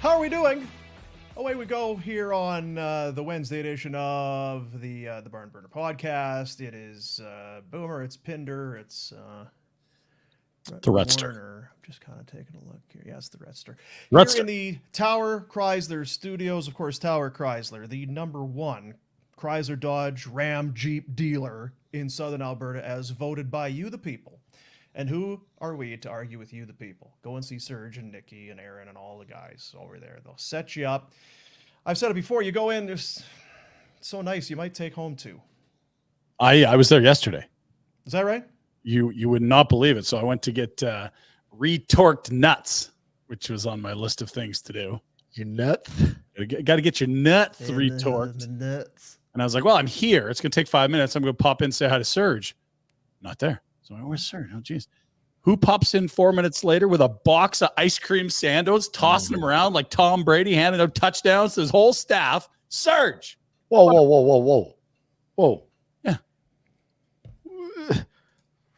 How are we doing? Away we go here on the Wednesday edition of the Barn Burner podcast. It is Boomer, it's Pinder, it's the Redster. Warner. I'm just kind of taking a look here. Yes, the Redster. Redster. Here in the Tower Chrysler studios, of course, Tower Chrysler, the #1 Chrysler Dodge Ram Jeep dealer in Southern Alberta, as voted by you, the people. And who are we to argue with you, the people? Go and see Serge and Nikki and Aaron and all the guys over there. They'll set you up. I've said it before. You go in, there's so nice. You might take home 2. I was there yesterday. Is that right? You would not believe it. So I went to get retorqued nuts, which was on my list of things to do. Your nuts? Got to get your nuts retorqued. The nuts. And I was like, well, I'm here. It's going to take 5 minutes. I'm going to pop in and say hi to Serge. Not there. So where's Serge? Oh, geez. Who pops in 4 minutes later with a box of ice cream sandos, tossing them around like Tom Brady, handing out touchdowns to his whole staff? Serge. Whoa. Yeah.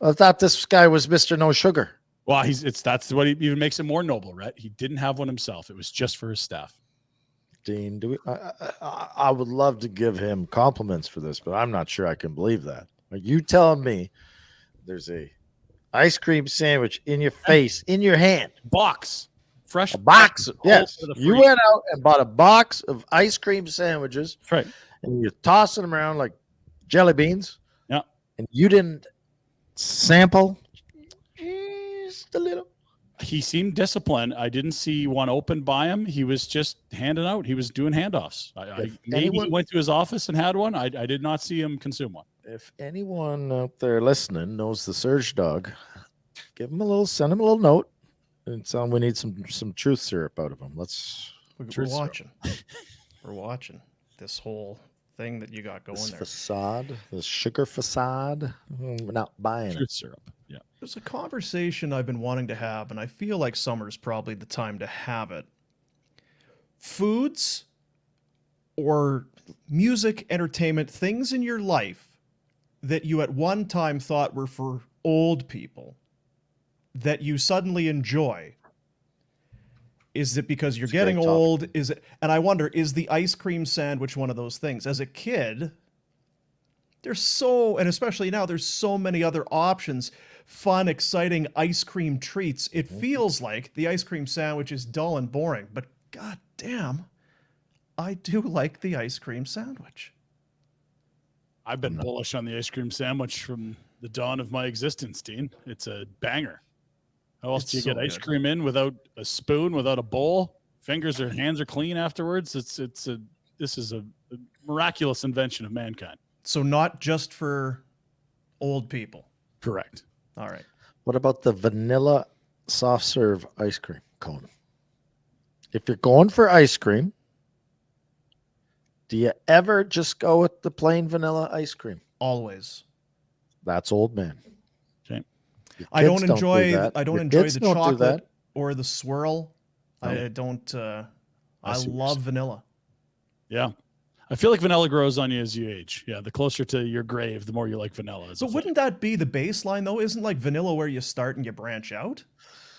I thought this guy was Mr. No Sugar. Well, that's what even makes him more noble, Rhett. He didn't have one himself. It was just for his staff. Dean, I would love to give him compliments for this, but I'm not sure I can believe that. Are you telling me there's a ice cream sandwich in your face, in your hand? Box. Fresh a box. Yes. You free. went out and bought a box of ice cream sandwiches. That's right. And you're tossing them around like jelly beans. Yeah. And you didn't sample just a little. He seemed disciplined. I didn't see one open by him. He was just handing out. He was doing handoffs. Maybe he went to his office and had one. I did not see him consume one. If anyone out there listening knows the Surge dog, send him a little note and tell him we need some truth syrup out of him. We're watching. We're watching this whole thing that you got going this there. Facade, this sugar facade. We're not buying Truth it. syrup. Yeah. There's a conversation I've been wanting to have, and I feel like summer's probably the time to have it. Foods or music, entertainment, things in your life that you at one time thought were for old people that you suddenly enjoy. Is it because you're getting old? Is it? And I wonder, is the ice cream sandwich one of those things? As a kid, and especially now, there's so many other options, fun, exciting ice cream treats. It feels like the ice cream sandwich is dull and boring, but god damn, I do like the ice cream sandwich. I've been bullish on the ice cream sandwich from the dawn of my existence, Dean. It's a banger. How else do you get ice cream in without a spoon, without a bowl? Fingers or hands are clean afterwards. This is a miraculous invention of mankind. So not just for old people. Correct. All right. What about the vanilla soft serve ice cream cone? If you're going for ice cream, do you ever just go with the plain vanilla ice cream? Always. That's old man. Okay. I don't enjoy the chocolate or the swirl. No. I don't. I love vanilla. Yeah. I feel like vanilla grows on you as you age. Yeah, the closer to your grave, the more you like vanilla. But wouldn't that be the baseline, though? Isn't like vanilla where you start and you branch out?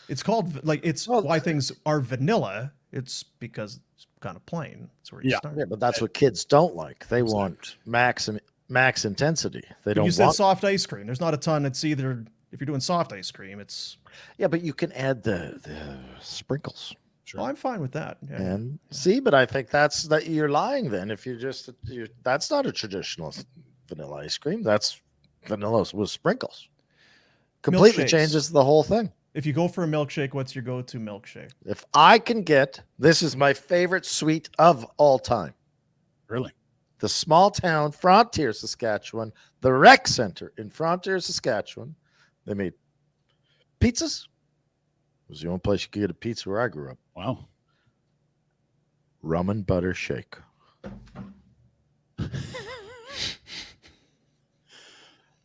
It's called why things are vanilla. It's because it's kind of plain. That's where you start. Yeah, but that's what kids don't like. They want max intensity. They don't. You said soft ice cream. There's not a ton. It's either if you're doing soft ice cream, it's but you can add the sprinkles. Sure. Oh, I'm fine with that. Yeah. And see, but I think that you're lying then. If that's not a traditional vanilla ice cream. That's vanilla with sprinkles. Completely changes the whole thing. If you go for a milkshake, what's your go-to milkshake? If I can this is my favorite sweet of all time. Really? The small town, Frontier, Saskatchewan, the rec center in Frontier, Saskatchewan. They made pizzas. It was the only place you could get a pizza where I grew up. Wow. Rum and butter shake.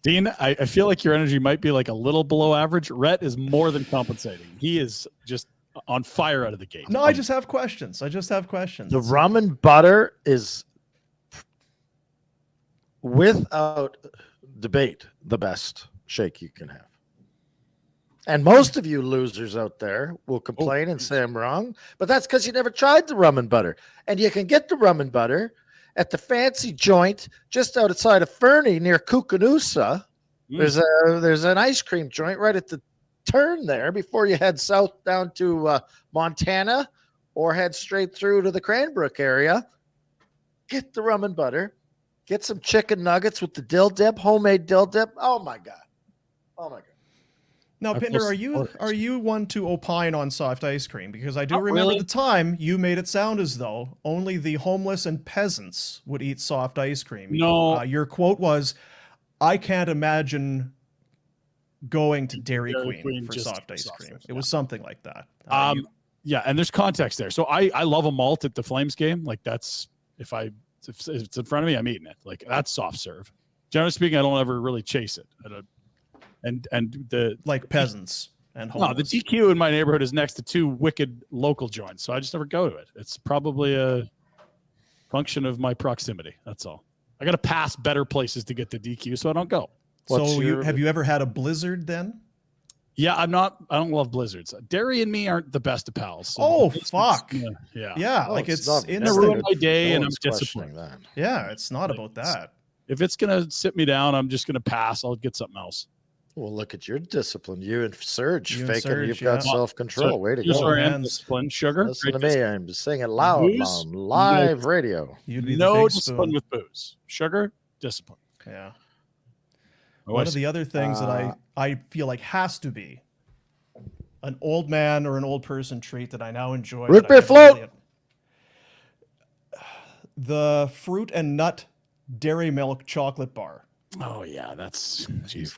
Dean, I feel like your energy might be like a little below average. Rhett is more than compensating. He is just on fire out of the gate. No, I just have questions. The rum and butter is, without debate, the best shake you can have. And most of you losers out there will complain and say I'm wrong, but that's because you never tried the rum and butter. And you can get the rum and butter at the fancy joint just outside of Fernie near Kukanusa. There's an ice cream joint right at the turn there before you head south down to Montana or head straight through to the Cranbrook area. Get the rum and butter. Get some chicken nuggets with the dill dip, homemade dill dip. Oh my God. Now, Pinder, are you one to opine on soft ice cream? Because I do remember the time you made it sound as though only the homeless and peasants would eat soft ice cream. No. Your quote was, "I can't imagine going to Dairy Queen for soft ice cream." It was something like that. Yeah, and there's context there. So I love a malt at the Flames game. Like that's if it's in front of me, I'm eating it. Like that's soft serve. Generally speaking, I don't ever really chase it. And the like peasants and homeless. The DQ in my neighborhood is next to two wicked local joints, so I just never go to it. It's probably a function of my proximity. That's all. I got to pass better places to get the DQ, so I don't go. Have you ever had a blizzard then? Yeah, I don't love blizzards. Dairy and me aren't the best of pals. So fuck. Yeah. Like it's in ruin my day, and I'm disappointed. That. Yeah, it's not about that. If it's gonna sit me down, I'm just gonna pass. I'll get something else. Well, look at your discipline. You and Serge You and faking Serge, you've got self-control. So, Way to here's go. where I am. Discipline, sugar. Listen to me. I'm just saying it loud on live radio. You'd be No the big discipline spoon. with booze. Sugar, discipline. Yeah. My One wife's- of the other things that I feel like has to be an old man or an old person treat that I now enjoy. Root that I beer never float. really- The fruit and nut dairy milk chocolate bar. Oh yeah, that's You've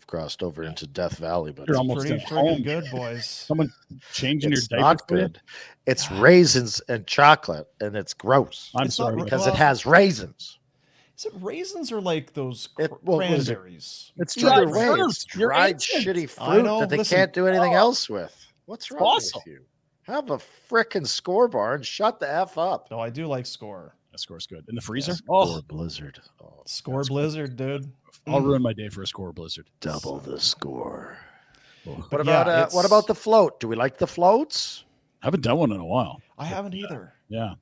crossed over into Death Valley, but You're it's almost Pretty at home. friggin' good, boys. Someone changing it's your diaper. not for you? good. It's raisins and chocolate, and it's gross I'm It's not sorry. re- because well, it has raisins. Is it raisins or like those What was it? cranberries? It's Either dried way, fruit. it's You're dried innocent. shitty I fruit know, that they listen. can't do anything else with. What's wrong awesome. with you? Have a frickin' score bar and shut the F up. No, I do like Score. That score's good. In the freezer? Score Blizzard. Oh, Score Blizzard, dude. I'll ruin my day for a score blizzard. double the score. But What yeah, about what about the float? Do we like the floats? I haven't done one in a while. I haven't either. Yeah.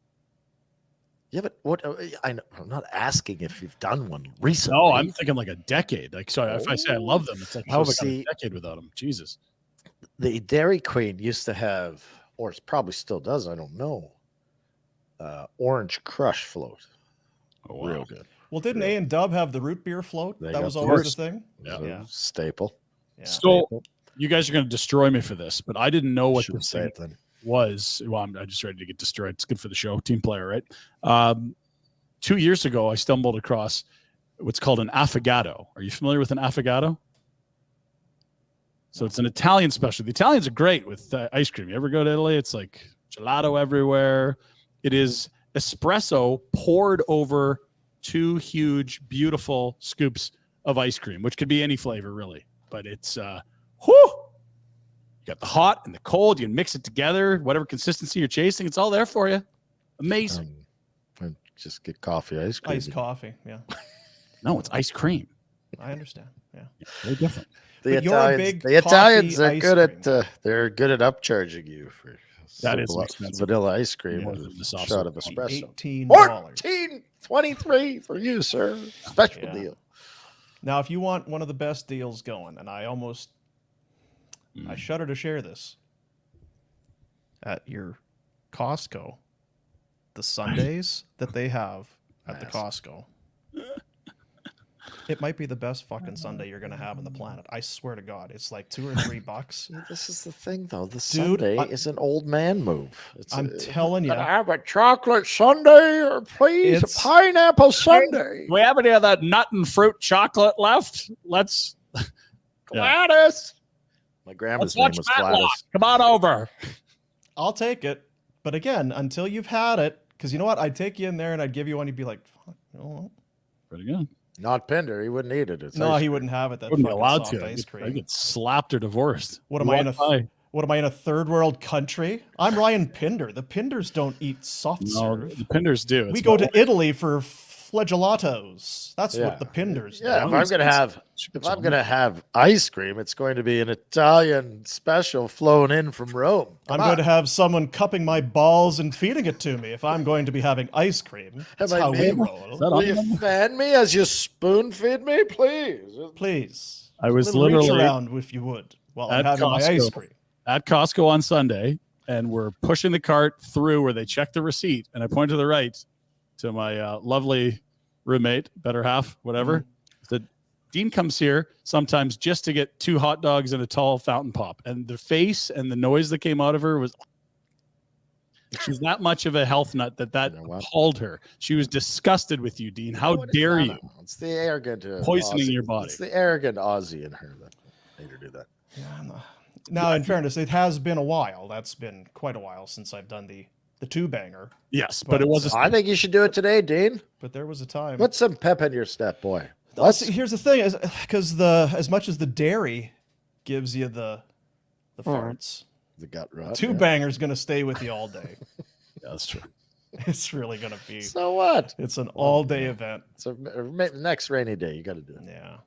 Yeah, but what? I'm not asking if you've done one recently. No, I'm thinking like a decade. Like, so if I say I love them, it's like, how have I gone see- a decade without them? Jesus. The Dairy Queen used to have, or it probably still does. I don't know. Orange Crush float. Oh, wow. Real good. Well, didn't A and Dub have the root beer float? They That got was the always worst. the thing. Yeah. It was a Yeah. staple. Yeah. So you guys are going to destroy me for this, but I didn't know what Shouldn't this say thing it then. was. Well, I'm just ready to get destroyed. It's good for the show. Team player, right? 2 years ago, I stumbled across what's called an affogato. Are you familiar with an affogato? So it's an Italian special. The Italians are great with ice cream. You ever go to Italy? It's like gelato everywhere. It is espresso poured over two huge, beautiful scoops of ice cream, which could be any flavor, really. But it's, you got the hot and the cold. You can mix it together, whatever consistency you're chasing. It's all there for you. Amazing. And just get coffee, ice cream. Iced coffee. Yeah, No, it's ice cream. I understand. Yeah. Very different. The But you're a Italians, big the Italians, coffee they're ice good cream. at they're good at upcharging you for That is simple expensive. vanilla ice cream More with than the a soft shot serve. of espresso. $18. 14.23 for you, sir. Special Yeah. deal. Now, if you want one of the best deals going, and I Mm. shudder to share this, at your Costco, the Sundays that they have at the Costco, it might be the best fucking Sunday you're gonna have on the planet. I swear to God, it's like $2 or $3. See, this is the thing, though. The Dude, Sunday I- is an old man move. I'm telling you, Can I have a chocolate Sunday or please It's- a pineapple Sunday? Do we have any of that nut and fruit chocolate left? Let's Gladys. My grandma's name watch was Matlock. Gladys. Come on over. I'll take it. But again, until you've had it, because you know what, I'd take you in there and I'd give you one. You'd be like, fuck, no, Pretty good. Not Pinder. He wouldn't eat it. It's no, ice he cream. wouldn't have it. That Wouldn't be fucking allowed soft to. ice I cream. get slapped or divorced. What am I in a? Walk by. What am I in a third world country? I'm Ryan Pinder. The Pinders don't eat soft No, serve. the Pinders do. We It's go my to Italy for flagellatos. That's Yeah. what the Pinders do. Yeah, if I'm gonna have ice cream, it's going to be an Italian special flown in from Rome. I'm going to have someone cupping my balls and feeding it to me if I'm going to be having ice cream. That's how we roll. Will you fan me as you spoon feed me, please? Please. I was reach around if you would while I'm having my ice cream. At Costco on Sunday, and we're pushing the cart through where they check the receipt, and I point to the right to my lovely roommate, better half, whatever. Said, Dean comes here sometimes just to get 2 hot dogs and a tall fountain pop. And the face and the noise that came out of her was, she's that much of a health nut that appalled her. She was disgusted with you, Dean. How dare you? It's the arrogant poisoning Aussie. your body. It's the arrogant Aussie in her that made her do that. Yeah, now, in fairness, it has been a while. That's been quite a while since I've done the 2-banger. Yes, but it was. I think you should do it today, Dean. But there was a time. Put some pep in your step, boy. Here's the thing: is because as much as the dairy gives you the farts, the gut rot, 2-banger's going to stay with you all day. Yeah, that's true. It's really going to be. So what? It's an all-day event. So next rainy day, you got to do it. Yeah.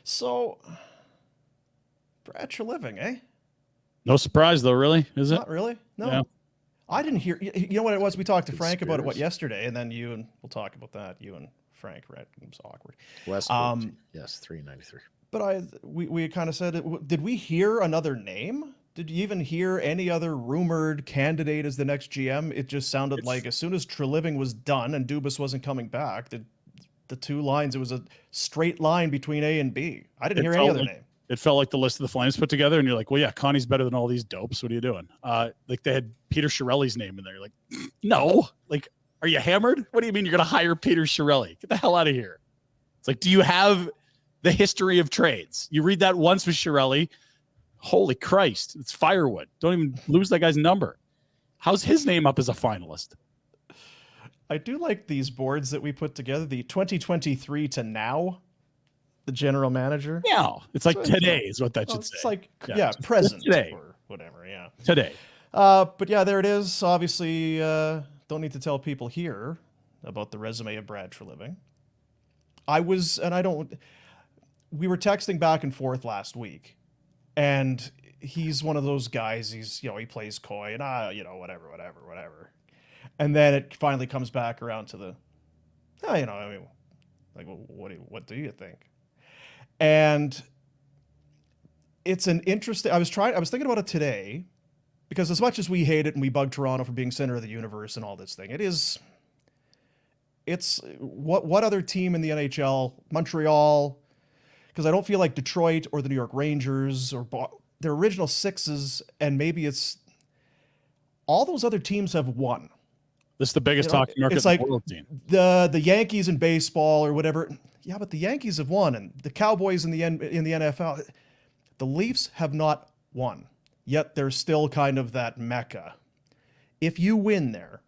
So, Brad Treliving, eh? No surprise, though, really, is it? Not really. No. Yeah. I didn't hear. You know what it was? We talked to Frank about it yesterday, and then we'll talk about that. You and Frank, right? It was awkward. West, yes, 393. But we kind of said, did we hear another name? Did you even hear any other rumored candidate as the next GM? It just sounded like as soon as Treliving was done and Dubas wasn't coming back, the 2 lines, it was a straight line between A and B. I didn't hear any other name. It felt like the list of the Flames put together, and you're like, well, yeah, Connie's better than all these dopes. What are you doing? Like they had Peter Chiarelli's name in there. You're like, no. Like, are you hammered? What do you mean you're going to hire Peter Chiarelli? Get the hell out of here. It's like, do you have the history of trades? You read that once with Chiarelli. Holy Christ. It's firewood. Don't even lose that guy's number. How's his name up as a finalist? I do like these boards that we put together, the 2023 to now. The general manager? Yeah. It's like today is what that should say. It's like, present today. Or whatever, yeah. Today. But yeah, there it is. Obviously, don't need to tell people here about the resume of Brad Treliving. We were texting back and forth last week, and he's one of those guys, he plays coy and, whatever. And then it finally comes back around to the, what do you think? And it's an interesting. I was thinking about it today, because as much as we hate it and we bug Toronto for being center of the universe and all this thing, it's what other team in the NHL, Montreal, because I don't feel like Detroit or the New York Rangers or their original 6s, and maybe it's all those other teams have won. This is the biggest hockey market it's like in the world, team. The Yankees in baseball or whatever. Yeah, but the Yankees have won, and the Cowboys in the NFL. The Leafs have not won, yet they're still kind of that mecca. If you win there,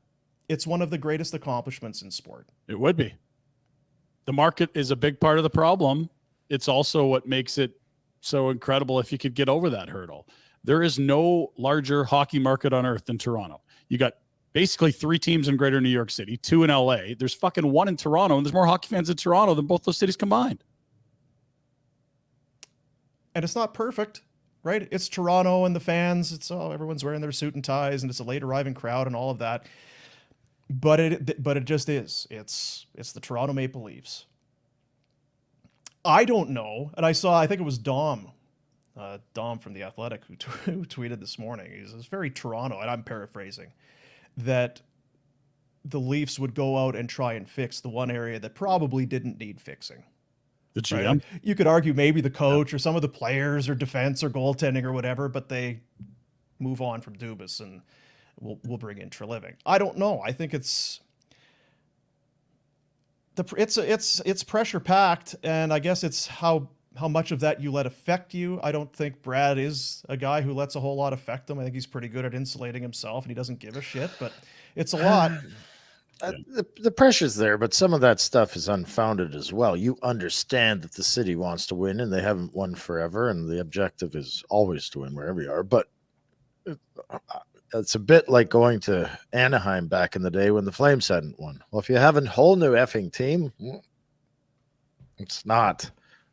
it's one of the greatest accomplishments in sport. It would be. The market is a big part of the problem. It's also what makes it so incredible if you could get over that hurdle. There is no larger hockey market on earth than Toronto. You got basically 3 teams in greater New York City, 2 in LA. There's fucking 1 in Toronto, and there's more hockey fans in Toronto than both those cities combined. And it's not perfect, right? It's Toronto and the fans. It's everyone's wearing their suit and ties, and it's a late arriving crowd and all of that. But it just is. It's the Toronto Maple Leafs. I don't know, and I think it was Dom from The Athletic who tweeted this morning. It's very Toronto, and I'm paraphrasing, that the Leafs would go out and try and fix the one area that probably didn't need fixing. The GM? Right? You could argue maybe the coach or some of the players or defense or goaltending or whatever, but they move on from Dubas and we'll bring in Treliving. I don't know. I think it's pressure packed, and I guess it's how much of that you let affect you. I don't think Brad is a guy who lets a whole lot affect him. I think he's pretty good at insulating himself, and he doesn't give a shit, but it's a lot. The pressure's there, but some of that stuff is unfounded as well. You understand that the city wants to win, and they haven't won forever, and the objective is always to win wherever you are. But it's a bit like going to Anaheim back in the day when the Flames hadn't won. Well, if you have a whole new effing team, it's not,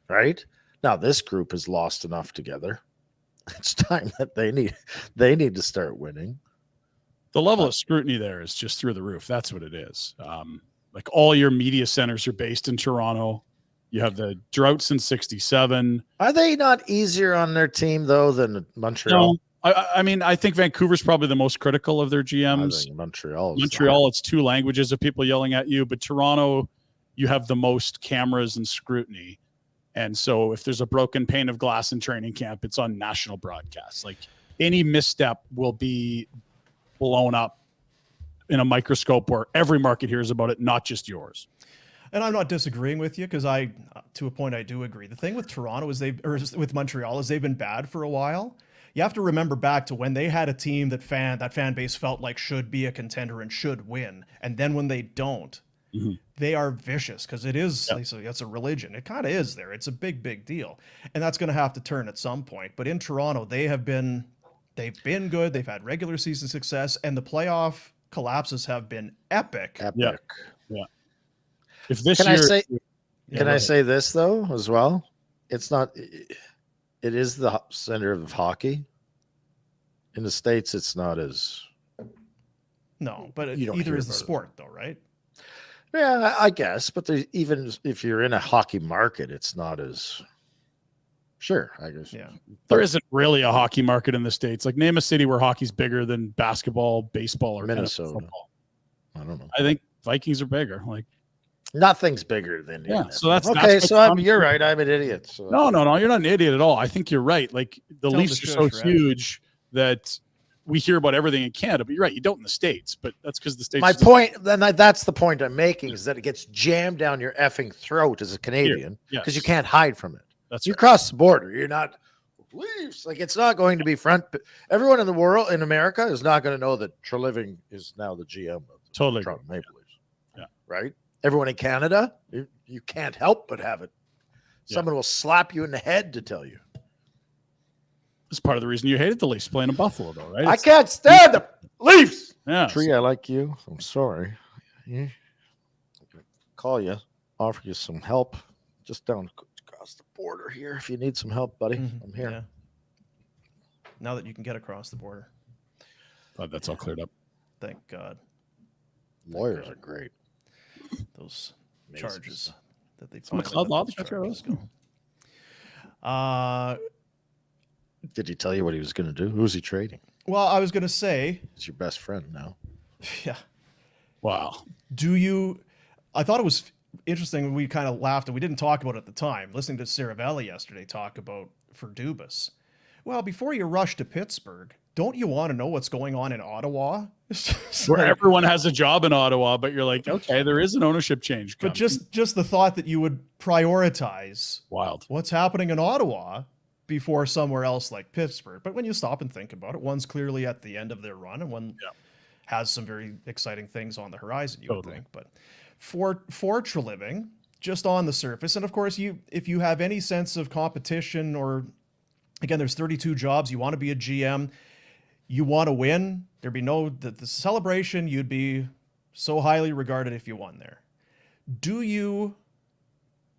right? Now this group has lost enough together. It's time that they need to start winning. The level of scrutiny there is just through the roof. That's what it is. Like all your media centers are based in Toronto. You have the drought since '67. Are they not easier on their team though than Montreal? No, I mean, I think Vancouver's probably the most critical of their GMs. I think Montreal, it's two languages of people yelling at you, but Toronto, you have the most cameras and scrutiny. And so if there's a broken pane of glass in training camp, it's on national broadcast. Like any misstep will be blown up in a microscope where every market hears about it, not just yours. And I'm not disagreeing with you because to a point, I do agree. The thing with Toronto with Montreal is they've been bad for a while. You have to remember back to when they had a team that fan base felt like should be a contender and should win. And then when they don't, they are vicious because it is, it's a religion. It kind of is there. It's a big, big deal. And that's going to have to turn at some point. But in Toronto, they've been good. They've had regular season success, and the playoff collapses have been epic. Yeah. If this Can I say this though as well? It's not. It is the center of hockey. In the States, it's not as. No, but either is the sport, though, right? Yeah, I guess. But even if you're in a hockey market, it's not as. Sure, I guess. Yeah, there isn't really a hockey market in the States. Like, name a city where hockey's bigger than basketball, baseball, or Minnesota. football. I don't know. I think Vikings are bigger. Like. Nothing's bigger than so that's okay. So you're right. I'm an idiot. So. No, you're not an idiot at all. I think you're right. Like the Leafs are so huge that we hear about everything in Canada, but you're right. You don't in the States, but that's because the States. My point, that's the point I'm making, is that it gets jammed down your effing throat as a Canadian because you can't hide from it. That's you cross the border. You're not Leafs. Like it's not going to be front. Everyone in the world, in America, is not going to know that Treliving is now the GM of the Toronto Maple Leafs. Yeah. Right. Everyone in Canada, you can't help but have it. Someone will slap you in the head to tell you. It's part of the reason you hated the Leafs playing in Buffalo, though, right? I can't stand the Leafs. Yeah, Tree, I like you. I'm sorry. Call you, offer you some help, just down across the border here. If you need some help, buddy, I'm here. Yeah. Now that you can get across the border, glad that's all cleared up. Thank God. Lawyers are great. Those charges that they find. Did he tell you what he was going to do? Who's he trading? Well, I was going to say, he's your best friend now. Yeah. Wow. I thought it was interesting when we kind of laughed and we didn't talk about it at the time. Listening to Seravalli yesterday talk about for Dubas. Well, before you rush to Pittsburgh, don't you want to know what's going on in Ottawa? Where everyone has a job in Ottawa, but you're like, okay, there is an ownership change coming. But just the thought that you would prioritize what's happening in Ottawa before somewhere else like Pittsburgh. But when you stop and think about it, one's clearly at the end of their run and one has some very exciting things on the horizon, you would think. But for Treliving, just on the surface, and of course, if you have any sense of competition or, again, there's 32 jobs, you want to be a GM, you want to win, there'd be the celebration, you'd be so highly regarded if you won there. Do you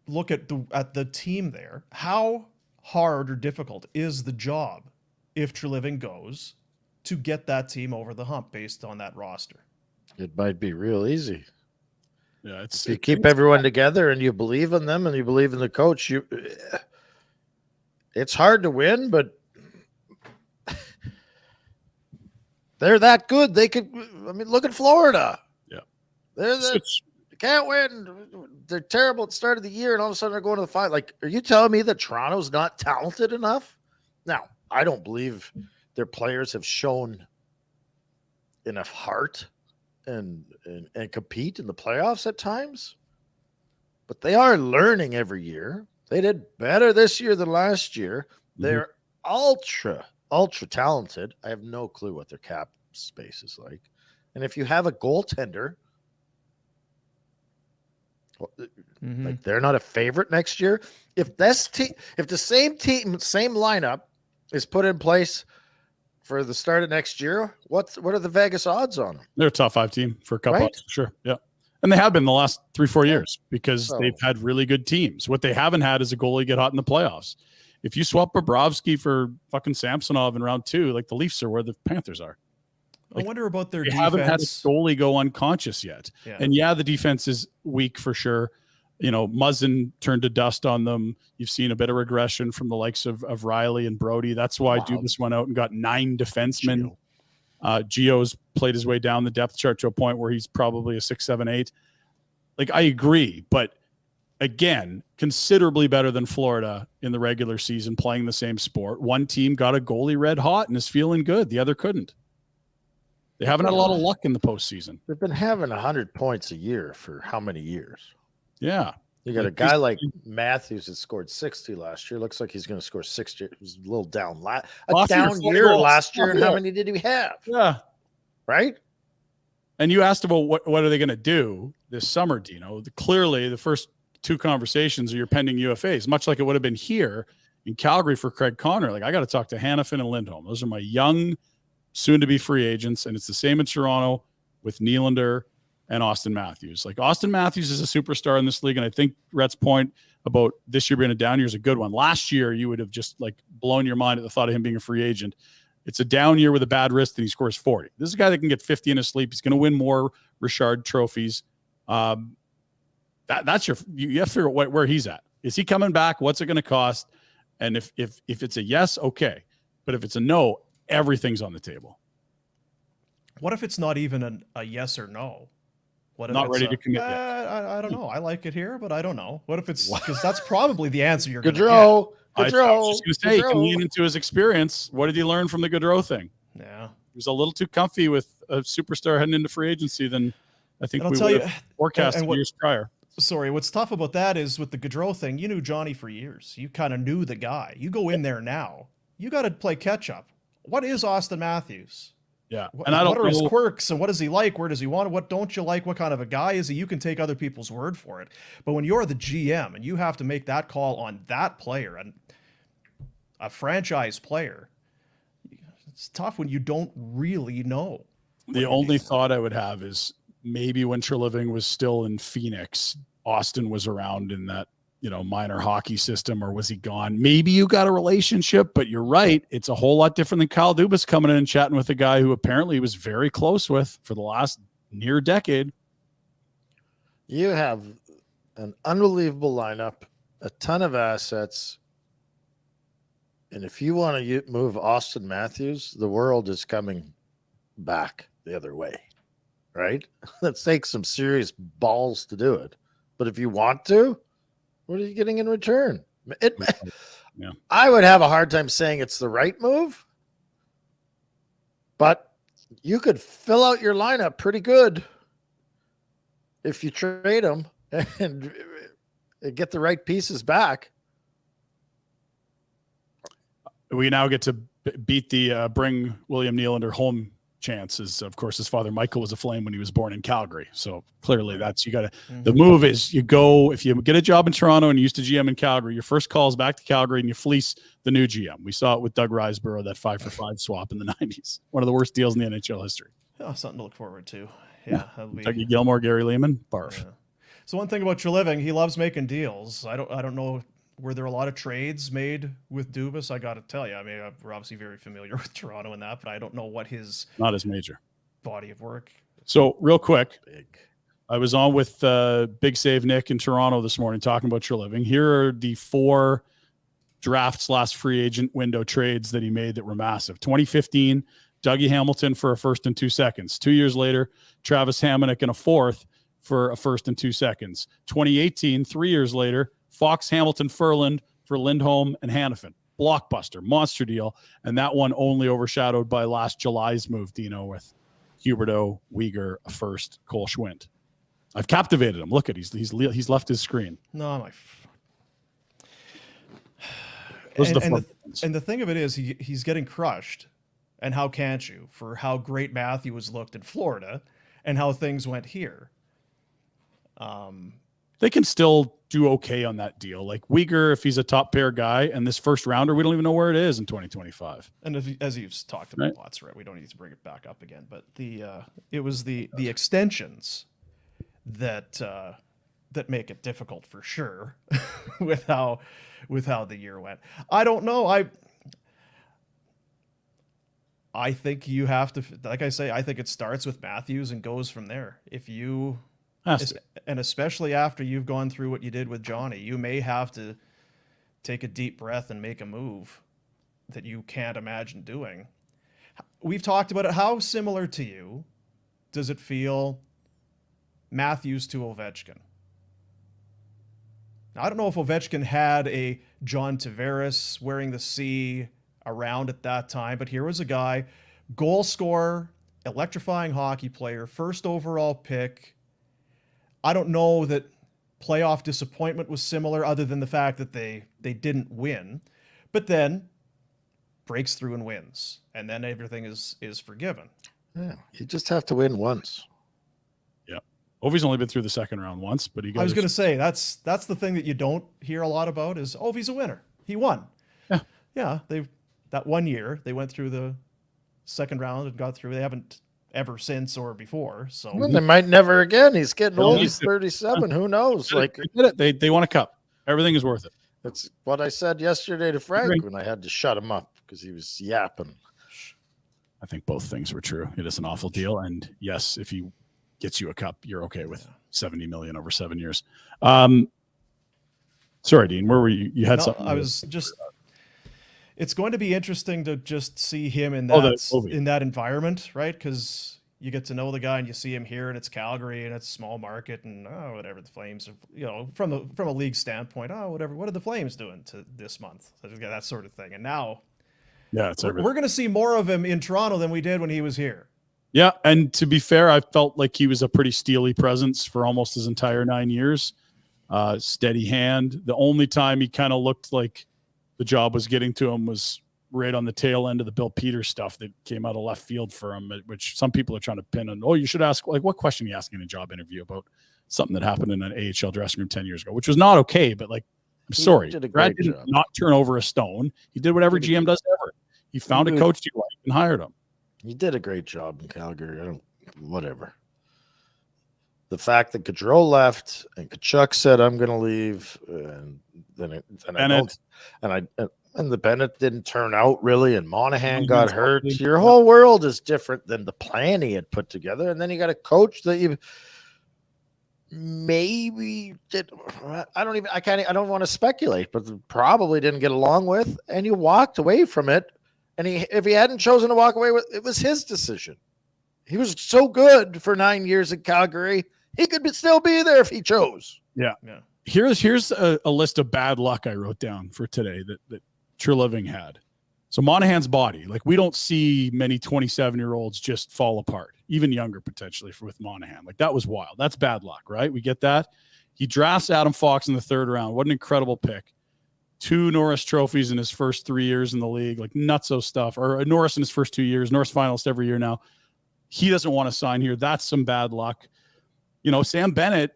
look at the team there? How hard or difficult is the job if Treliving goes to get that team over the hump based on that roster? It might be real easy. Yeah, if you keep everyone together and you believe in them and you believe in the coach, it's hard to win, but they're that good. They could. I mean, look at Florida. Yeah, they can't win. They're terrible at the start of the year, and all of a sudden they're going to the final. Like, are you telling me that Toronto's not talented enough? Now, I don't believe their players have shown enough heart and compete in the playoffs at times, but they are learning every year. They did better this year than last year. They're ultra talented. I have no clue what their cap space is like. And if you have a goaltender, like they're not a favorite next year. If the same team, same lineup is put in place for the start of next year. What are the Vegas odds on them? They're a top 5 team for a couple Right? odds, for sure. Yeah. And they have been the last 3-4 years because they've had really good teams. What they haven't had is a goalie get hot in the playoffs. If you swap Bobrovsky for fucking Samsonov in round 2, like the Leafs are where the Panthers are. I wonder about their defense. Haven't had a goalie go unconscious yet. Yeah. And the defense is weak for sure. Muzzin turned to dust on them. You've seen a bit of regression from the likes of Riley and Brody. That's why Dubas went out and got 9 defensemen. Gio's played his way down the depth chart to a point where he's probably a 6, 7, 8. Like, I agree, but again, considerably better than Florida in the regular season playing the same sport. One team got a goalie red hot and is feeling good. The other couldn't. They haven't had a lot of luck in the postseason. They've been having 100 points a year for how many years? Yeah. You got a guy like Matthews that scored 60 last year. Looks like he's going to score 60. He was a little down. Down year last year, and how many did he have? Yeah. Right? And you asked about what are they going to do this summer, Dino. Clearly, the first 2 conversations are your pending UFAs, much like it would have been here in Calgary for Craig Connor. Like, I got to talk to Hanifin and Lindholm. Those are my young, soon-to-be free agents, and it's the same in Toronto with Nylander and Austin Matthews. Like, Austin Matthews is a superstar in this league, and I think Rhett's point about this year being a down year is a good one. Last year, you would have just like blown your mind at the thought of him being a free agent. It's a down year with a bad wrist, and he scores 40. This is a guy that can get 50 in his sleep. He's going to win more Richard trophies. That's you have to figure out where he's at. Is he coming back? What's it going to cost? And if it's a yes, okay. But if it's a no, everything's on the table. What if it's not even a yes or no? What if not ready to commit yet? I don't know. I like it here, but I don't know. What if it's because that's probably the answer you're going to Gaudreau. I was just going to say, he can lean into his experience. What did he learn from the Gaudreau thing? Yeah. He was a little too comfy with a superstar heading into free agency than I think we would have forecasted years prior. Sorry, what's tough about that is with the Gaudreau thing, you knew Johnny for years. You kind of knew the guy. You go in there now. You got to play catch up. What is Austin Matthews? Yeah. What are his quirks and what is he like? Where does he want it? What don't you like? What kind of a guy is he? You can take other people's word for it. But when you're the GM and you have to make that call on that player and a franchise player, it's tough when you don't really know. The only thought I would have is maybe when Treliving was still in Phoenix, Austin was around in that, minor hockey system, or was he gone? Maybe you got a relationship, but you're right. It's a whole lot different than Kyle Dubas coming in and chatting with a guy who apparently he was very close with for the last near decade. You have an unbelievable lineup, a ton of assets. And if you want to move Austin Matthews, the world is coming back the other way, right? That takes some serious balls to do it. But if you want to, what are you getting in return? Yeah. I would have a hard time saying it's the right move, but you could fill out your lineup pretty good if you trade them and get the right pieces back. We now get to beat the bring William Nylander home chances. Of course, his father Michael was a Flame when he was born in Calgary, so clearly that's the move is you go, if you get a job in Toronto and you used to GM in Calgary, your first call is back to Calgary and you fleece the new GM. We saw it with Doug Riseborough, that 5-for-5 swap in the 90s, one of the worst deals in the NHL history. Oh, something to look forward to. Yeah, Dougie Gilmore, Gary Lehman, barf. Yeah. So one thing about Treliving, he loves making deals. I don't know. Were there a lot of trades made with Dubas? I got to tell you. I mean, we're obviously very familiar with Toronto and that, but I don't know what his not as major body of work. So real quick, I was on with Big Save Nick in Toronto this morning talking about Treliving. Here are the 4 draft/free agent window trades that he made that were massive. 2015, Dougie Hamilton for a first and 2 seconds. 2 years later, Travis Hamonic and a fourth for a first and 2 seconds. 2018, 3 years later, Fox, Hamilton, Furland for Lindholm and Hanifin. Blockbuster, monster deal. And that one only overshadowed by last July's move, Dino, with Huberdeau, Uyghur, a first, Cole Schwint. I've captivated him. Look at he's left his screen. No, and the thing of it is he's getting crushed. And how can't you for how great Matthews looked in Florida and how things went here. they can still do okay on that deal. Like Uyghur, if he's a top pair guy, and this first rounder, we don't even know where it is in 2025. And as you've talked about lots, right? We don't need to bring it back up again. But it was the extensions that make it difficult for sure with how the year went. I don't know. I think you have to, like I say, I think it starts with Matthews and goes from there. If you, and especially after you've gone through what you did with Johnny, you may have to take a deep breath and make a move that you can't imagine doing. We've talked about it. How similar to you does it feel, Matthews to Ovechkin? Now, I don't know if Ovechkin had a John Tavares wearing the C around at that time, but here was a guy, goal scorer, electrifying hockey player, first overall pick. I don't know that playoff disappointment was similar, other than the fact that they didn't win, but then breaks through and wins, and then everything is forgiven. Yeah, you just have to win once. Yeah, Ovi's only been through the second round once, but I was going to say that's the thing that you don't hear a lot about is Ovi's a winner. He won. Yeah. That 1 year they went through the second round and got through. They haven't ever since or before. So well, they might never again. He's getting old. He's 37. Who knows? Like they won a cup. Everything is worth it. That's what I said yesterday to Frank when I had to shut him up because he was yapping. I think both things were true. It is an awful deal, and yes, if he gets you a cup, you're okay with $70 million over 7 years. Sorry, Dean, where were you? You had something. I was just. It's going to be interesting to just see him in that environment, right? Because you get to know the guy and you see him here, and it's Calgary and it's small market and whatever the Flames, from a league standpoint, whatever. What are the Flames doing to this month? So just got that sort of thing. And now, we're going to see more of him in Toronto than we did when he was here. Yeah, and to be fair, I felt like he was a pretty steely presence for almost his entire 9 years. Steady hand. The only time he kind of looked like the job was getting to him was right on the tail end of the Bill Peters stuff that came out of left field for him, which some people are trying to pin on. Oh, you should ask, like, what question you asking in a job interview about something that happened in an AHL dressing room 10 years ago, which was not okay, but like, I'm sorry. Brad did not turn over a stone. He did whatever GM does ever. He found a coach he liked and hired him. He did a great job in Calgary. Whatever. The fact that Gaudreau left and Kachuk said, I'm going to leave, and the Bennett didn't turn out really, and Monahan got hurt. Your whole world is different than the plan he had put together, and then you got a coach that you maybe did. I don't want to speculate, but probably didn't get along with, and you walked away from it. And if he hadn't chosen to walk away with it, was his decision. He was so good for 9 years at Calgary. He could still be there if he chose. Yeah. Here's a list of bad luck I wrote down for today that Treliving had. So Monahan's body, like, we don't see many 27-year-olds just fall apart, even younger potentially with Monahan. Like, that was wild. That's bad luck, right? We get that. He drafts Adam Fox in the third round. What an incredible pick. 2 Norris trophies in his first 3 years in the league, like nutso stuff, or Norris in his first 2 years, Norris finalist every year now. He doesn't want to sign here. That's some bad luck. Sam Bennett,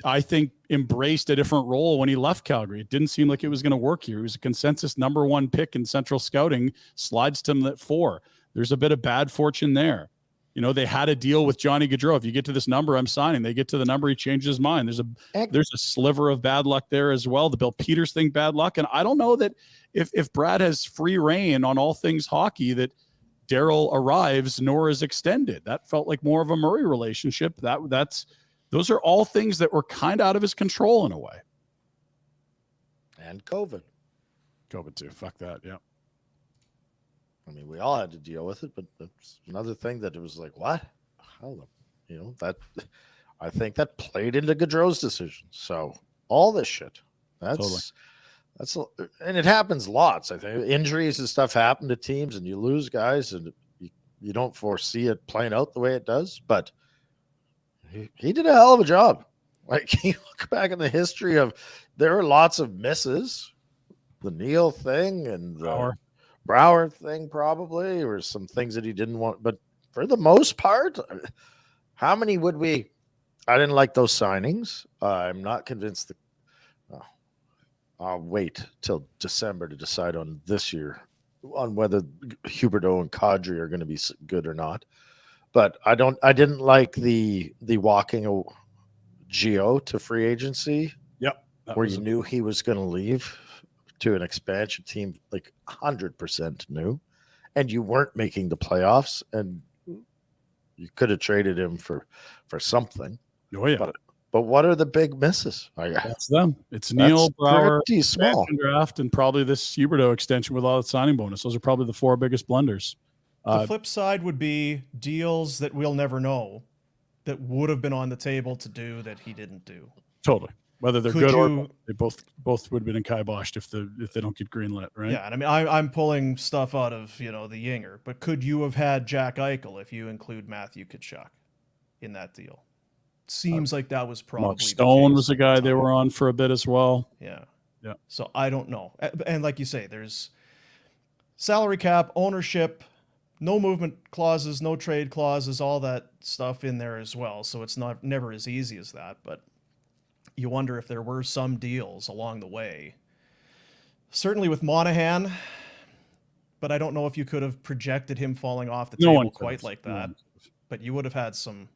I think, embraced a different role when he left Calgary. It didn't seem like it was going to work here. He was a consensus number 1 pick in Central Scouting, slides to him at 4. There's a bit of bad fortune there. They had a deal with Johnny Gaudreau. If you get to this number, I'm signing. They get to the number, he changes his mind. There's a sliver of bad luck there as well. The Bill Peters thing, bad luck. And I don't know that if Brad has free reign on all things hockey, that Daryl arrives nor is extended. That felt like more of a Murray relationship. Those are all things that were kind of out of his control in a way. And COVID too. Fuck that. Yeah. I mean, we all had to deal with it, but that's another thing that it was like, what? That I think that played into Gaudreau's decision. So all this shit, that's, and it happens lots. I think injuries and stuff happen to teams, and you lose guys, and you don't foresee it playing out the way it does. But he did a hell of a job. Like, you look back in the history of, there are lots of misses, the Neil thing and the Brouwer thing probably, or some things that he didn't want. But for the most part, how many would we I didn't like those signings. I'm not convinced that. I'll wait till December to decide on this year on whether Huberdeau and Kadri are going to be good or not. But I didn't like the walking Gio to free agency. Yep. Where you knew he was going to leave to an expansion team, like 100% new, and you weren't making the playoffs, and you could have traded him for something. Oh yeah. But what are the big misses? That's them. It's Neil, Brouwer, pretty small draft, and probably this Huberdeau extension with all the signing bonus. Those are probably the 4 biggest blunders. The flip side would be deals that we'll never know that would have been on the table to do that he didn't do. Totally. Whether they're good or they both would have been kiboshed if they don't get greenlit, right? Yeah, and I mean I'm pulling stuff out of the Yinger, but could you have had Jack Eichel if you include Matthew Tkachuk in that deal? Seems like that was probably Mark Stone was a guy they were on for a bit as well. Yeah. Yeah. So I don't know. And like you say, there's salary cap, ownership, no movement clauses, no trade clauses, all that stuff in there as well. So it's never as easy as that. But you wonder if there were some deals along the way. Certainly with Monahan, but I don't know if you could have projected him falling off the table quite like that. But you would have had some.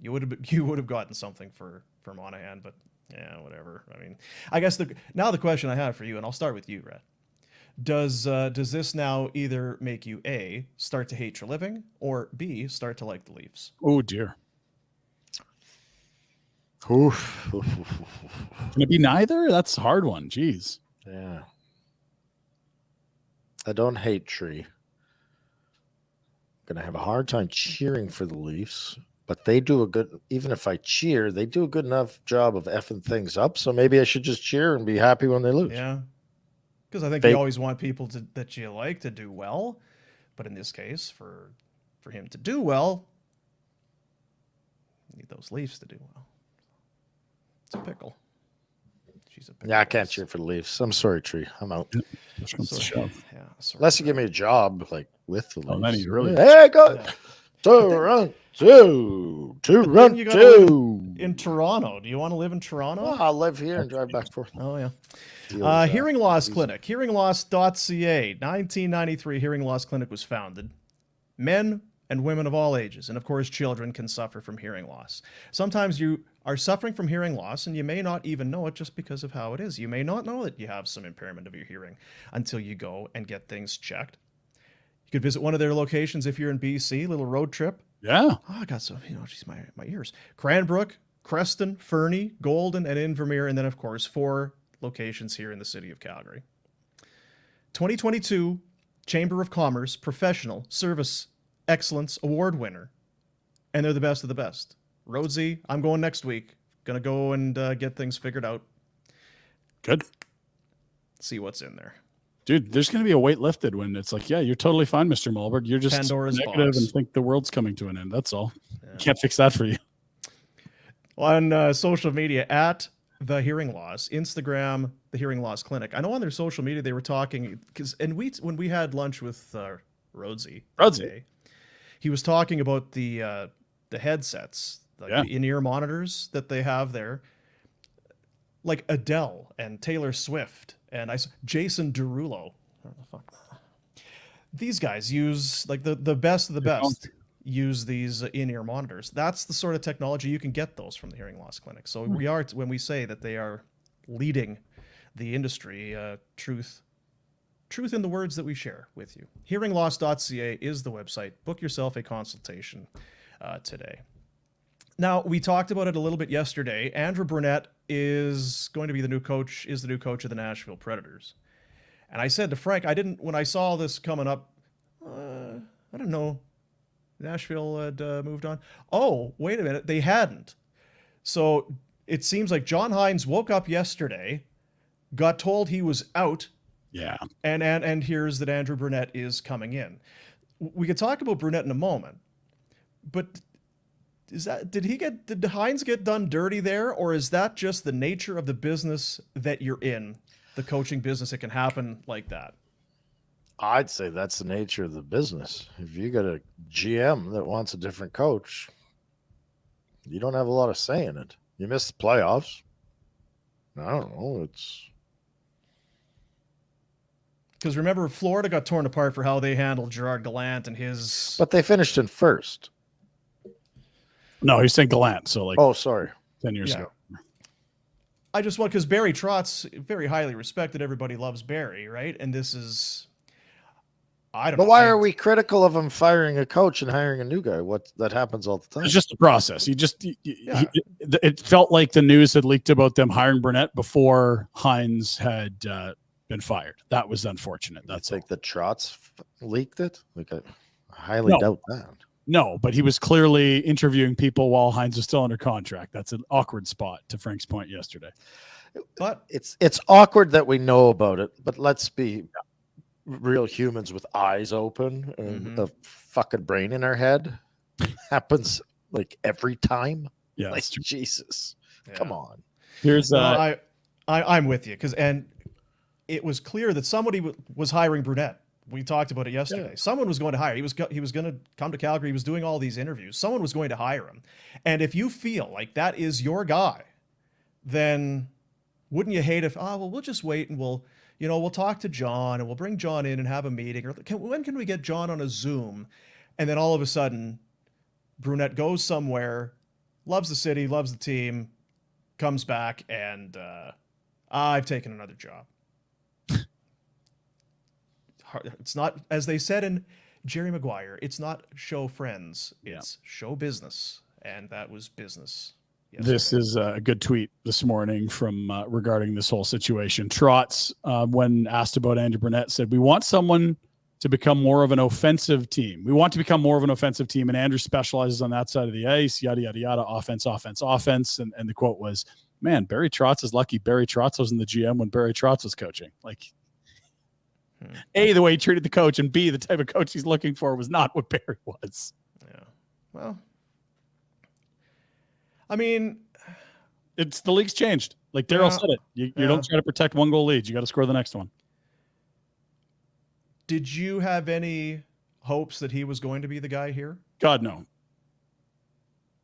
You would have gotten something for Monahan, but yeah, whatever. I mean, I guess the question I have for you, and I'll start with you, Red. Does this now either make you A, start to hate Treliving, or B, start to like the Leafs? Oh dear. Oof. Can it be neither? That's a hard one. Jeez. Yeah. I don't hate Tree. Gonna have a hard time cheering for the Leafs. But they do even if I cheer, they do a good enough job of effing things up. So maybe I should just cheer and be happy when they lose. Yeah. Because I think you always want people that you like to do well. But in this case, for him to do well, you need those Leafs to do well. It's a pickle. She's a pickle. Yeah, I can't cheer for the Leafs. I'm sorry, Tree. I'm out. Sorry. Unless you give me a job like with the Leafs. Then you really. Hey, go. Yeah. Run two. In Toronto. Do you want to live in Toronto? Well, I'll live here and drive back and forth. Oh, yeah. Hearing Loss Clinic. HearingLoss.ca. 1993, Hearing Loss Clinic was founded. Men and women of all ages, and of course, children can suffer from hearing loss. Sometimes you are suffering from hearing loss, and you may not even know it just because of how it is. You may not know that you have some impairment of your hearing until you go and get things checked. You could visit one of their locations if you're in BC, little road trip. Yeah. Oh, I got some, geez, my ears. Cranbrook, Creston, Fernie, Golden, and Invermere, and then, of course, 4 locations here in the city of Calgary. 2022 Chamber of Commerce Professional Service Excellence Award winner. And they're the best of the best. Rhodesy, I'm going next week. Going to go and get things figured out. Good. See what's in there. Dude, there's going to be a weight lifted when it's like, yeah, you're totally fine, Mr. Malberg. You're just Pandora's negative box. And think the world's coming to an end. That's all. Yeah. Can't fix that for you. On social media, at The Hearing Loss, Instagram, The Hearing Loss Clinic. I know on their social media they were talking, when we had lunch with Rhodesy, he was talking about the headsets, the in-ear monitors that they have there. Like Adele and Taylor Swift and Jason Derulo. These guys use like the best of the best use these in-ear monitors. That's the sort of technology you can get those from the Hearing Loss Clinic. So we are, when we say that they are leading the industry, truth in the words that we share with you. HearingLoss.ca is the website. Book yourself a consultation today. Now, we talked about it a little bit yesterday. Andrew Burnett is going to be the new coach of the Nashville Predators. And I said to Frank, when I saw this coming up, I don't know, Nashville had moved on. Oh, wait a minute, they hadn't. So it seems like John Hines woke up yesterday, got told he was out. Yeah. And here's that Andrew Burnett is coming in. We could talk about Burnett in a moment, but did Hines get done dirty there, or is that just the nature of the business that you're in, the coaching business? It can happen like that. I'd say that's the nature of the business. If you got a GM that wants a different coach, you don't have a lot of say in it. You miss the playoffs. I don't know. It's because remember, Florida got torn apart for how they handled Gerard Gallant and his. but they finished in first. No, he's saying Gallant. So like, Oh, sorry. 10 years ago. I just want because Barry Trotz very highly respected. Everybody loves Barry, right? And this is, I don't know. But why are we critical of him firing a coach and hiring a new guy? That happens all the time. It's just a process. It felt like the news had leaked about them hiring Burnett before Hines had been fired. That was unfortunate. That's like the Trotz leaked it. Like I highly doubt that. No, but he was clearly interviewing people while Hines was still under contract. That's an awkward spot, to Frank's point yesterday. But it's awkward that we know about it. But let's be real humans with eyes open and a fucking brain in our head. Happens like every time. Yeah, like Jesus, come on. Here's I'm with you and it was clear that somebody was hiring Brunette. We talked about it yesterday. Yeah. Someone was going to hire. He was going to come to Calgary. He was doing all these interviews. Someone was going to hire him. And if you feel like that is your guy, then wouldn't you hate if, we'll just wait and we'll talk to John and we'll bring John in and have a meeting. Or when can we get John on a Zoom? And then all of a sudden, Brunette goes somewhere, loves the city, loves the team, comes back, and I've taken another job. It's not, as they said in Jerry Maguire, it's not show friends, it's show business. And that was business. Yesterday. This is a good tweet this morning from regarding this whole situation. Trotz, when asked about Andrew Burnett, said, we want someone to become more of an offensive team. We want to become more of an offensive team, and Andrew specializes on that side of the ice, yada, yada, yada, offense. And the quote was, man, Barry Trotz is lucky Barry Trotz was in the GM when Barry Trotz was coaching. Like, A, the way he treated the coach, and B, the type of coach he's looking for was not what Barry was. Yeah. Well, I mean, it's the league's changed. Like Daryl said it. You don't try to protect one goal lead. You got to score the next one. Did you have any hopes that he was going to be the guy here? God, no.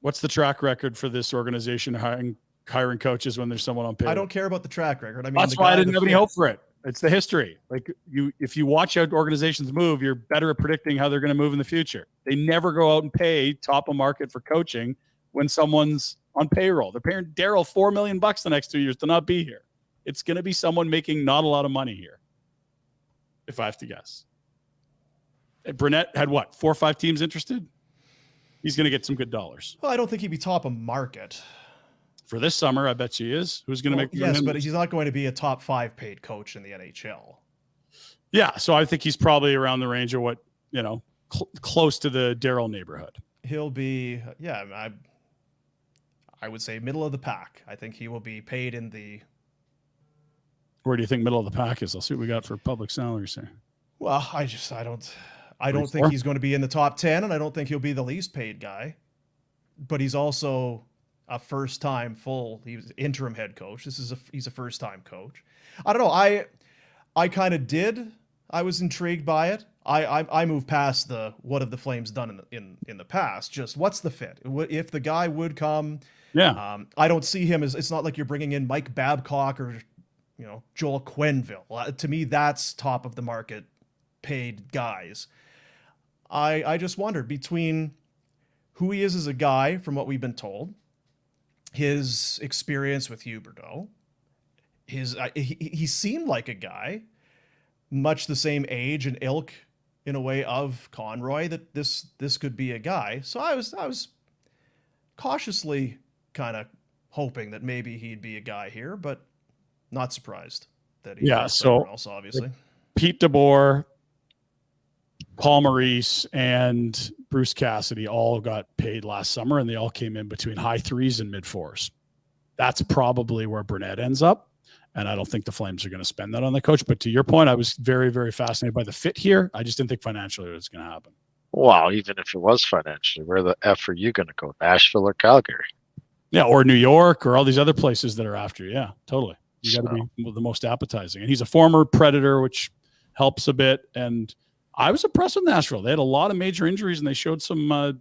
What's the track record for this organization hiring coaches when there's someone on payroll? I don't care about the track record. I mean, that's why I didn't have any hope for it. It's the history. Like if you watch how organizations move, you're better at predicting how they're going to move in the future. They never go out and pay top of market for coaching when someone's on payroll. They're paying Daryl $4 million the next 2 years to not be here. It's going to be someone making not a lot of money here, if I have to guess. Burnett had 4 or 5 teams interested? He's going to get some good dollars. Well, I don't think he'd be top of market. For this summer, I bet she is. Who's going to make? Yes, but he's not going to be a top 5 paid coach in the NHL. Yeah, so I think he's probably around the range of what, close to the Daryl neighborhood. He'll be, I would say middle of the pack. I think he will be paid in the. Where do you think middle of the pack is? I'll see what we got for public salaries here. Well, I don't think he's going to be in the top 10, and I don't think he'll be the least paid guy. But he's also a first-time he was interim head coach. He's a first-time coach. I don't know. I kind of did. I was intrigued by it. I moved past the what have the Flames done in the past. Just what's the fit? If the guy would come, I don't see him as. It's not like you're bringing in Mike Babcock or Joel Quenneville. To me, that's top of the market paid guys. I just wondered between who he is as a guy from what we've been told, his experience with Huberdeau, he seemed like a guy much the same age and ilk in a way of Conroy, that this could be a guy. So I was cautiously kind of hoping that maybe he'd be a guy here, but not surprised that he was somewhere else, obviously. Pete DeBoer, Paul Maurice, and Bruce Cassidy all got paid last summer, and they all came in between high 3s and mid 4s. That's probably where Burnett ends up, and I don't think the Flames are going to spend that on the coach. But to your point, I was very, very fascinated by the fit here. I just didn't think financially it was going to happen. Wow, even if it was financially, where the F are you going to go? Nashville or Calgary? Yeah, or New York or all these other places that are after you. Yeah, totally. You got to be the most appetizing. And he's a former Predator, which helps a bit. And I was impressed with Nashville. They had a lot of major injuries, and they showed some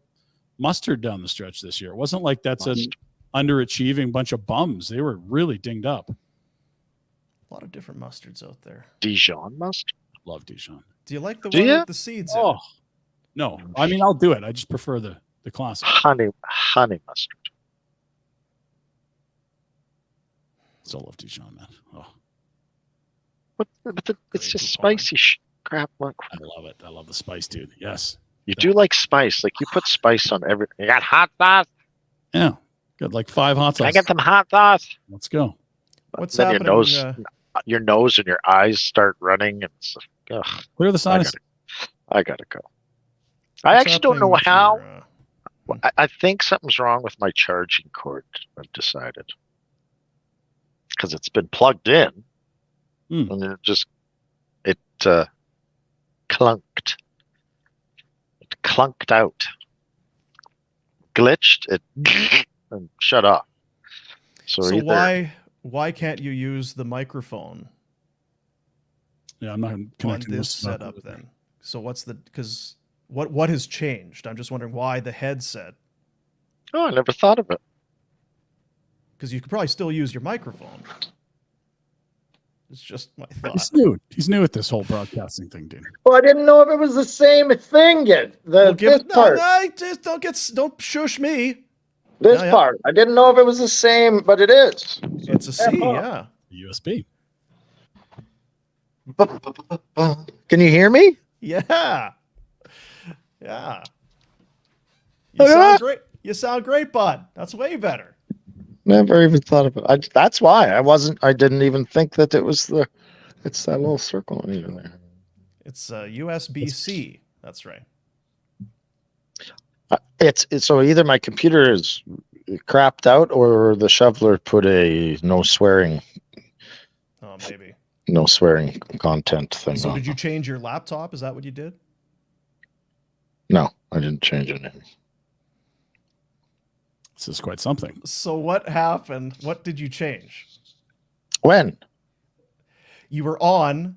mustard down the stretch this year. It wasn't like that's an Mustard. underachieving bunch of bums. They were really dinged up. A lot of different mustards out there. Dijon mustard. Love Dijon. Do you like the Do one ya? with the seeds in Oh, it? no. I mean, I'll do it. I just prefer the classic. Honey mustard. Still love Dijon, man. Oh, But it's Great just component. spicy crap. Like, I love it. I love the spice, dude. Yes. you do like spice. Like, you put spice on everything. You got hot sauce. Yeah. Got like 5 hot Can I sauces. get some hot sauce? Let's go. What's Then happening? your nose and your eyes start running. And it's like, ugh, Clear the sinus. I gotta go. I what's actually don't happening know with how. your, I think something's wrong with my charging cord. I've decided because it's been plugged in, Hmm. and it clunked. It clunked out, glitched it, and shut off. So either why can't you use the microphone Yeah, I'm not on connecting this stuff. setup then? So because what has changed? I'm just wondering why the headset, oh, I never thought of it. because you could probably still use your microphone. It's just my thought. He's new. He's new at this whole broadcasting thing, dude. Well, I didn't know if it was the same thing yet. Well, give This it, no, part. no, just don't shush me. This yeah. part. I didn't know if it was the same, but it is. It's a C, Oh. yeah. USB. Can you hear me? Yeah. Yeah. You Oh, sound yeah? great. You sound great, bud. That's way better. Never even thought of it. That's why I didn't even think that it was it's that little circle in there. It's USB-C. That's right. It's so either my computer is crapped out or the shoveler put a no swearing Maybe. content thing So on. did you change your laptop? Is that what you did? No, I didn't change anything. This is quite something. So what happened? What did you change? When You were on.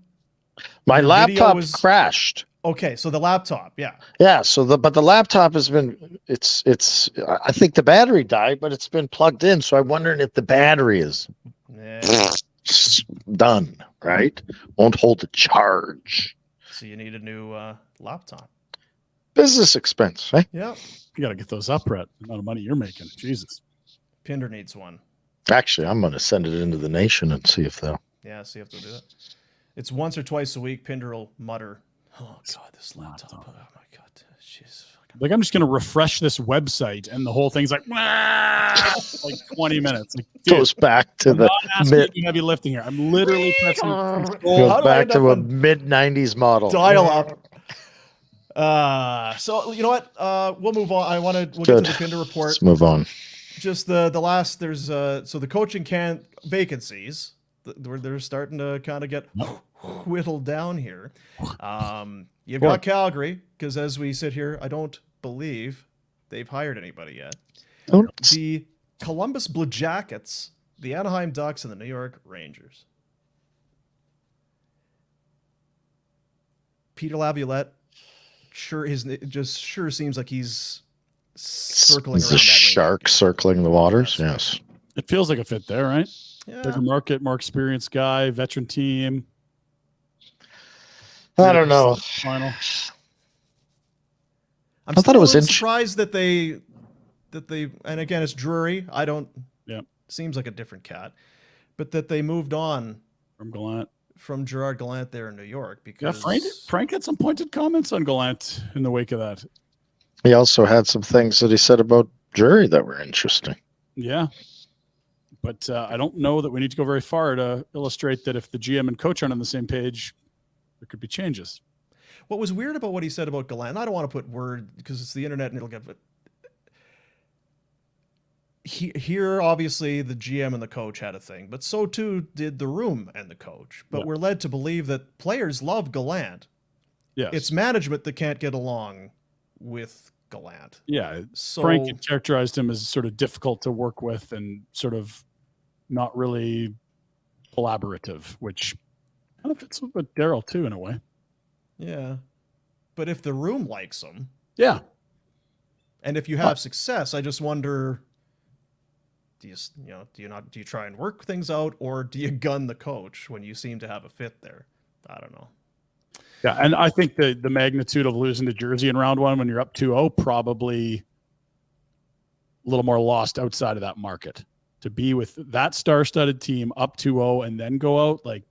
my Your video laptop was- crashed. Okay, so the laptop, yeah. Yeah, but the laptop has been I think the battery died, but it's been plugged in, so I'm wondering if the battery is Yeah. done, right? Won't hold the charge. So you need a new laptop. Business expense, eh? Yeah. You got to get those up, Brett. The amount of money you're making. Jesus. Pinder needs one. Actually, I'm going to send it into the nation and see if they'll. Yeah, see if they'll do it. It's once or twice a week. Pinder will mutter, "Oh God, this laptop! Oh my God, jeez." Like, I'm just going to refresh this website, and the whole thing's like 20 minutes. Like, dude, Goes back to I'm the not asking mid, you heavy lifting here. I'm literally pressing How control. goes do I back end to up a on mid '90s model. dial up. So you know what? We'll move on. We'll get to Good. the Pinder report. Let's move on. Just the last. There's so the coaching vacancies. They're starting to kind of get whittled down here. You've got Calgary, because as we sit here, I don't believe they've hired anybody yet. The Columbus Blue Jackets, the Anaheim Ducks, and the New York Rangers. Peter Laviolette, it just sure seems like he's circling Is around the that shark range. circling the waters? That's Yes. It feels like a fit there, right? Yeah. Bigger market, more experienced guy, veteran team. I don't know. Final. I'm I thought still it a was little surprised that they, and again, it's Drury. I don't. Yeah. Seems like a different cat, but that they moved on From Gallant. from Gerard Gallant there in New York Yeah, because Frank had some pointed comments on Gallant in the wake of that. He also had some things that he said about Drury that were interesting. Yeah. But I don't know that we need to go very far to illustrate that if the GM and coach aren't on the same page, there could be changes. what was weird about what he said about Gallant. I don't want to put word because it's the internet and it'll get. But here, obviously, the GM and the coach had a thing, but so too did the room and the coach. But Yeah. we're led to believe that players love Gallant. Yes. It's management that can't get along with Gallant. Yeah. So Frank had characterized him as sort of difficult to work with and sort of not really collaborative, which kind of fits with Daryl too, in a way. yeah, but if the room likes him, Yeah. And if you have success, I just wonder, do you try and work things out, or do you gun the coach when you seem to have a fit there? I don't know. Yeah, and I think the magnitude of losing to Jersey in round one when you're up 2-0 probably a little more lost outside of that market. To be with that star-studded team up 2-0 and then go out, like,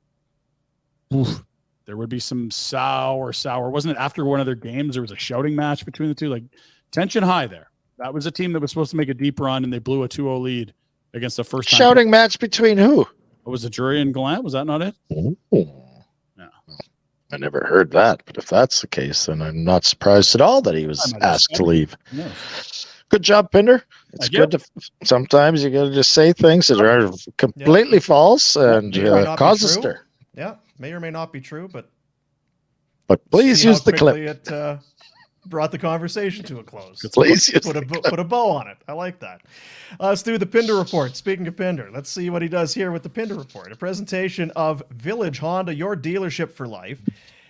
oof, there would be some sour. Wasn't it after one of their games there was a shouting match between the two? Like, tension high there. That was a team that was supposed to make a deep run, and they blew a 2-0 lead against the first time. Shouting match between who? It was a Drury and Gallant. Was that not it? Ooh. Yeah. I never heard that, but if that's the case, then I'm not surprised at all that he was asked to leave. No. Good job, Pinder. It's good to sometimes you got to just say things that are completely false and cause a stir. Yeah, may or may not be true, but please use the clip. It brought the conversation to a close. Please put a bow on it. I like that. Let's do the Pinder report. Speaking of Pinder, let's see what he does here with the Pinder report. A presentation of Village Honda, your dealership for life,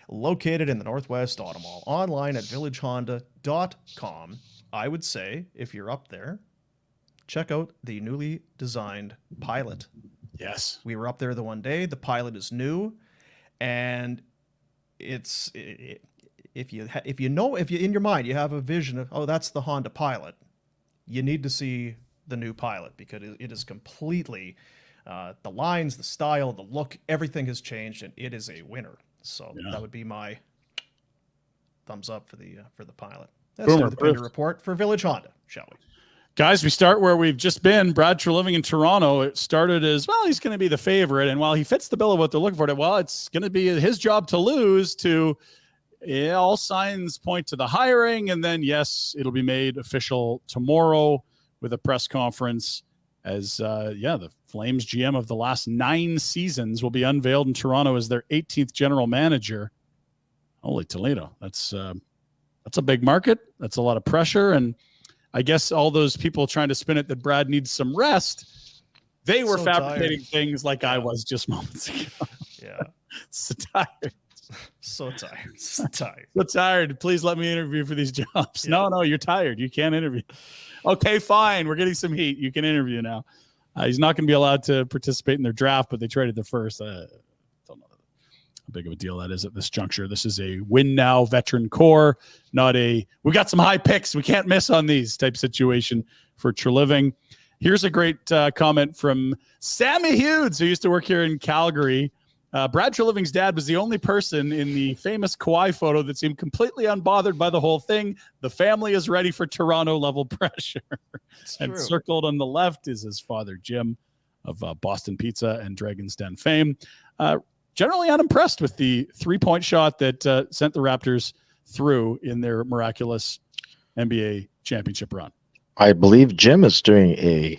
located in the Northwest Auto Mall. Online at villagehonda.com. I would say, if you're up there, check out the newly designed Pilot. Yes. We were up there the one day. The Pilot is new, and if you in your mind you have a vision of, oh, that's the Honda Pilot, you need to see the new Pilot, because it is completely the lines, the style, the look, everything has changed, and it is a winner. So that would be my thumbs up for the Pilot. Let's do the Pinder report for Village Honda, shall we? Guys, we start where we've just been. Brad Treliving in Toronto. It started as, well, he's going to be the favorite. And while he fits the bill of what they're looking for, well, it's going to be his job to lose, to all signs point to the hiring. And then, yes, it'll be made official tomorrow with a press conference as, the Flames GM of the last 9 seasons will be unveiled in Toronto as their 18th general manager. Holy Toledo. That's a big market. That's a lot of pressure. And I guess all those people trying to spin it that Brad needs some rest, they were fabricating things like I was just moments ago. Yeah. So tired. So tired. So tired. Please let me interview for these jobs. Yeah. No, you're tired. You can't interview. Okay, fine. We're getting some heat. You can interview now. He's not going to be allowed to participate in their draft, but they traded the first. Don't know how big of a deal that is at this juncture. This is a win now veteran core, not a we got some high picks, we can't miss on these type situation for Treliving. Here's a great comment from Sammy Hughes, who used to work here in Calgary. Brad Treliving's dad was the only person in the famous Kawhi photo that seemed completely unbothered by the whole thing. The family is ready for Toronto level pressure. And circled on the left is his father, Jim, of Boston Pizza and Dragon's Den fame. Generally unimpressed with the 3-point shot that sent the Raptors through in their miraculous NBA championship run. I believe Jim is doing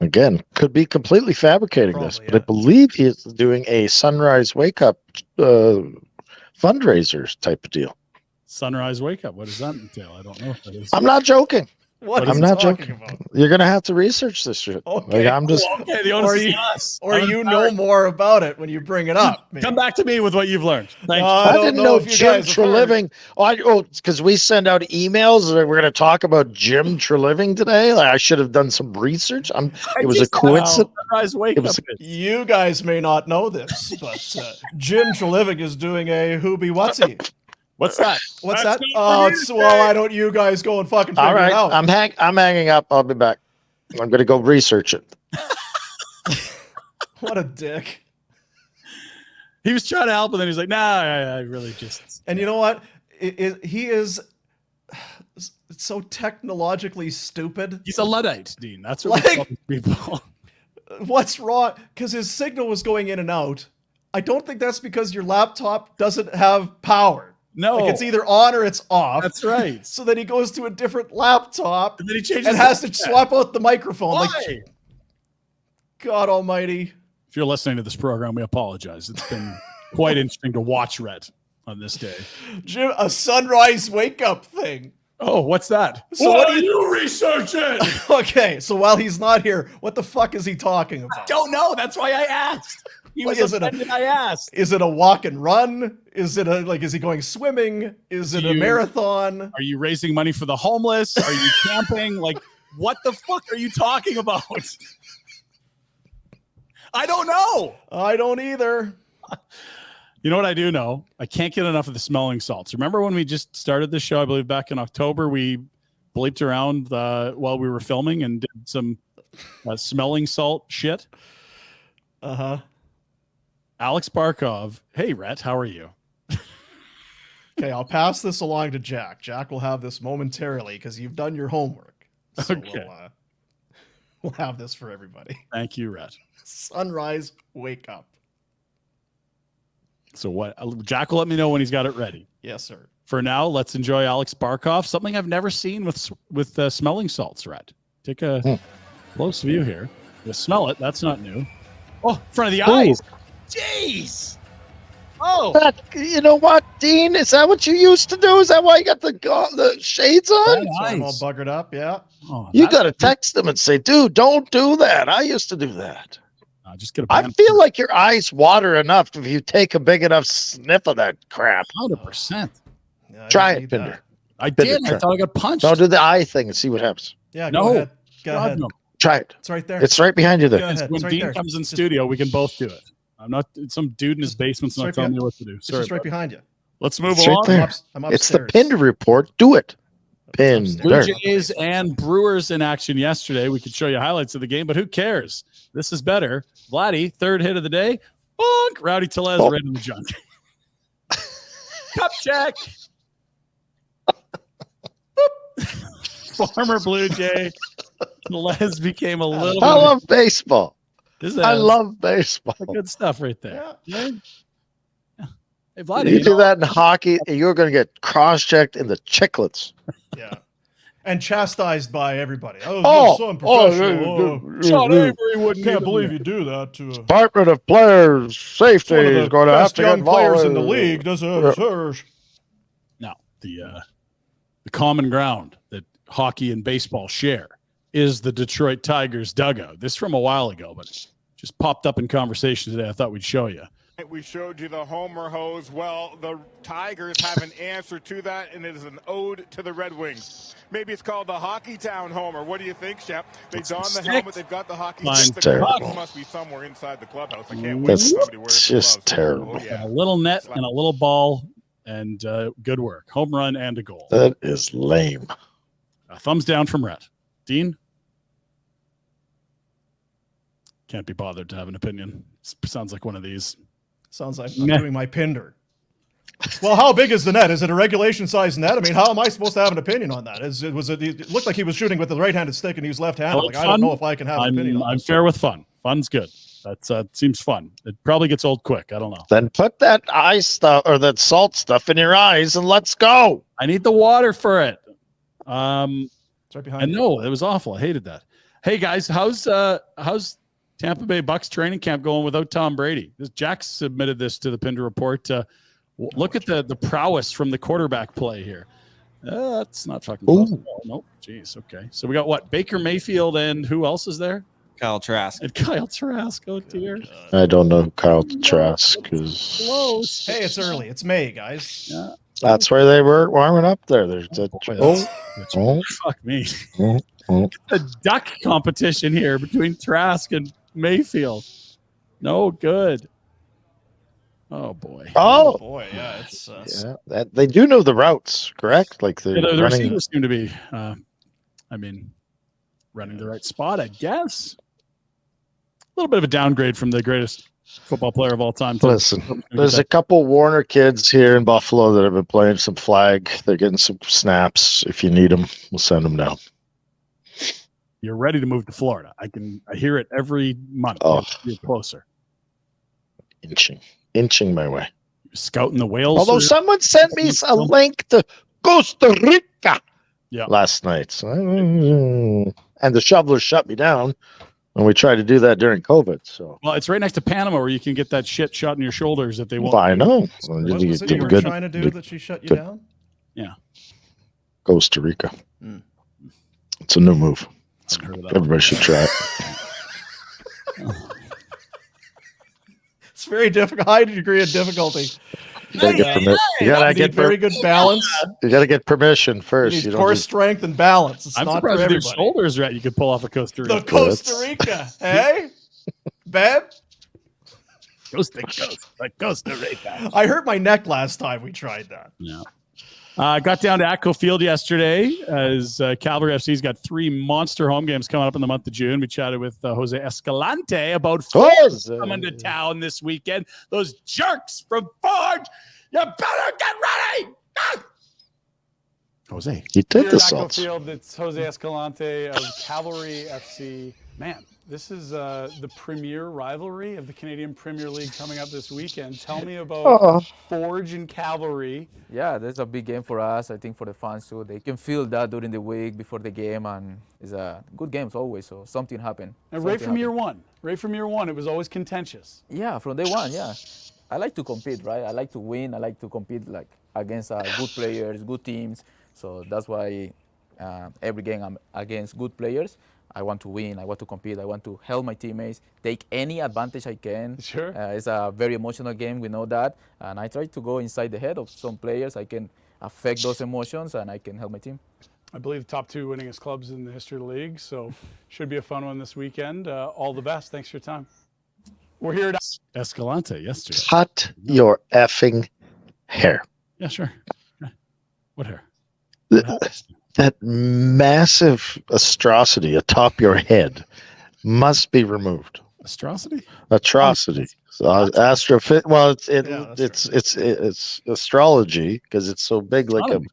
again, could be completely fabricating this, but I believe he is doing a Sunrise Wake Up fundraisers type of deal. Sunrise Wake Up. What does that entail? I don't know if that is. I'm not joking. I'm not joking about? You're going to have to research this shit. Okay. Like, I'm just. Okay, the onus is us. Or you know more about it when you bring it up. Come back to me with what you've learned. I didn't know Jim Treliving. Because we send out emails that we're going to talk about Jim Treliving today. Like, I should have done some research. It was a coincidence. You guys may not know this, but Jim Treliving is doing a Hoobie Whatsy. What's that? What's that? Oh, why don't you guys go and fucking figure it out? I'm hanging up. I'll be back. I'm going to go research it. What a dick. He was trying to help, and then he's like, nah, I really just... And you know what? He is so technologically stupid. He's a Luddite, Dean. That's what we call people. What's wrong? Because his signal was going in and out. I don't think that's because your laptop doesn't have power. No. Like, it's either on or it's off. That's right. So then he goes to a different laptop and then he changes and has to swap out the microphone. Why? Like, God almighty. If you're listening to this program, we apologize. It's been quite interesting to watch Rhett on this day. Jim, a sunrise wake up thing. Oh, what's that? So what are you researching? Okay, so while he's not here, what the fuck is he talking about? I don't know. That's why I asked. He Like, was offended I asked. Is it a walk and run? Is it is he going swimming? Is it a marathon? Are you raising money for the homeless? Are you camping? Like, what the fuck are you talking about? I don't know. I don't either. You know what I do know? I can't get enough of the smelling salts. Remember when we just started this show, I believe back in October, we bleeped around while we were filming and did some smelling salt shit? Uh-huh. Alex Barkov. Hey, Rhett, how are you? Okay, I'll pass this along to Jack. Jack will have this momentarily because you've done your homework. So Okay. we'll have this for everybody. Thank you, Rhett. Sunrise, wake up. So what? Jack will let me know when he's got it ready. Yes, sir. For now, let's enjoy Alex Barkov. Something I've never seen with smelling salts, Rhett. Take a close view here. You smell it. That's not new. Oh, in front of the eyes. Jeez. Oh. You know what, Dean? Is that what you used to do? Is that why you got the shades on? So I'm all buggered up, yeah. Oh, You got to text them and say, dude, don't do that. I used to do that. Just get a I feel like your eyes water enough if you take a big enough sniff of that crap. 100%. Yeah, Try it, Pinder. I Pinder, did. I thought I got punched. No, do the eye thing and see what happens. Yeah, No. go ahead. Go God, ahead. no. Try it. It's right there. It's right behind you Go there. ahead. When It's right Dean there. comes in studio, we can both do it. I'm not some dude in his basement's not right telling behind- me what to do. It's Sorry. just right bud. behind you. Let's move It's right along. there. I'm It's the upstairs. Pinder report. Do it. upstairs. Blue Pinder. Jays and Brewers in action yesterday. We could show you highlights of the game, but who cares? This is better. Vladdy, third hit of the day. Bonk. Rowdy Tellez right in the junk. Cup check. Former Blue Jay. Tellez became a little I bit. love baseball. This is I love baseball. good stuff right there. Yeah. Hey, Vladdy, You do that in hockey, and you're going to get cross-checked in the chicklets. Yeah. And chastised by everybody. Oh, Oh, so unprofessional. Sean Avery wouldn't Can't even- believe you do that to a Department of Players Safety one of is the going to have best to young get players involved. in the league. Does Now, the common ground that hockey and baseball share is the Detroit Tigers dugout. This is from a while ago, but just popped up in conversation today. I thought we'd show you. We showed you the Homer hose. Well, the Tigers have an answer to that, and it is an ode to the Red Wings. Maybe it's called the Hockey Town Homer. What do you think, Shep? They don the helmet. They've got the hockey Fine. stick. The Terrible. puck must be somewhere inside the clubhouse. I can't wait for That's somebody wearing some just gloves. terrible. Oh, yeah. A little net and a little ball, and good work. Home run and a goal. That is lame. Thumbs down from Rhett. Dean? Can't be bothered to have an opinion. Sounds like one of these. Sounds like I'm Meh. doing my Pinder. Well, how big is the net? Is it a regulation size net? I mean, how am I supposed to have an opinion on that? It looked like he was shooting with the right-handed stick and he was left-handed. Well, Like, it's I don't fun. know if I can have an opinion on I'm this. fair with fun. Fun's good. That's seems fun. It probably gets old quick. I don't know. Then put that eye stuff or that salt stuff in your eyes and let's go. I need the water for it. It's right behind And you. no, it was awful. I hated that. Hey guys, how's Tampa Bay Bucks training camp going without Tom Brady? Jack submitted this to the Pinder report. Look at the prowess from the quarterback play here. That's not fucking close. Nope. Jeez. Okay. So we got what? Baker Mayfield and who else is there? Kyle Trask. And Kyle Trask. Oh dear. I don't know who Kyle Trask is. Close. Hey, it's early. It's May, guys. Yeah. That's where they were warming up there. There's a, Oh, fuck me. The duck competition here between Trask and Mayfield. No good. Oh boy. Oh oh, boy, yeah, it's yeah. That they do know the routes, correct? Like they're Yeah, the running. receivers seem to be, running the right spot, I guess. A little bit of a downgrade from the greatest football player of all time. Listen, there's a couple Warner kids here in Buffalo that have been playing some flag. They're getting some snaps. If you need them, we'll send them down. You're ready to move to Florida. I hear it every month. Oh. You're closer. Inching my way. You're scouting the whales. Although someone sent me a link to Costa Rica last night. So, and the shovelers shut me down when we tried to do that during COVID. So Well, it's right next to Panama where you can get that shit shot in your shoulders that they won't. I know. what was it you were trying to do that she shut you down? Costa Rica. Hmm. It's a new move. I've heard of that. Everybody should try it. It's very difficult. High degree of difficulty. You gotta get very good balance. You gotta get permission You first. need core strength and balance. It's I'm not surprised for with your everybody. shoulders right. You could pull off a Costa Rica. The Costa Rica, hey, babe. Costa Rica. I hurt my neck last time we tried that. Yeah. Got down to Atco Field yesterday as Cavalry FC's got 3 monster home games coming up in the month of June. We chatted with Jose Escalante about Forge coming to town this weekend. Those jerks from Forge, you better get ready. Ah! Jose. You did Here the at Atco salts. Field, it's Jose Escalante of Cavalry FC. Man, this is the premier rivalry of the Canadian Premier League coming up this weekend. Tell me about Forge and Cavalry. Yeah, that's a big game for us. I think for the fans too. They can feel that during the week before the game, and it's a good games always. So something happened. And right from year one, it was always contentious. Yeah, from day one. Yeah, I like to compete, right? I like to win. I like to compete like against good players, good teams. So that's why every game I'm against good players. I want to win. I want to compete. I want to help my teammates, take any advantage I can. Sure. It's a very emotional game. We know that. And I try to go inside the head of some players. I can affect those emotions and I can help my team. I believe top 2 winningest clubs in the history of the league. So should be a fun one this weekend. All the best. Thanks for your time. We're here at Escalante yesterday. Cut your effing hair. Yeah, sure. Yeah. What hair? That massive atrocity atop your head must be removed. Atrocity? Atrocity. Well, it's astrology because it's so big. Did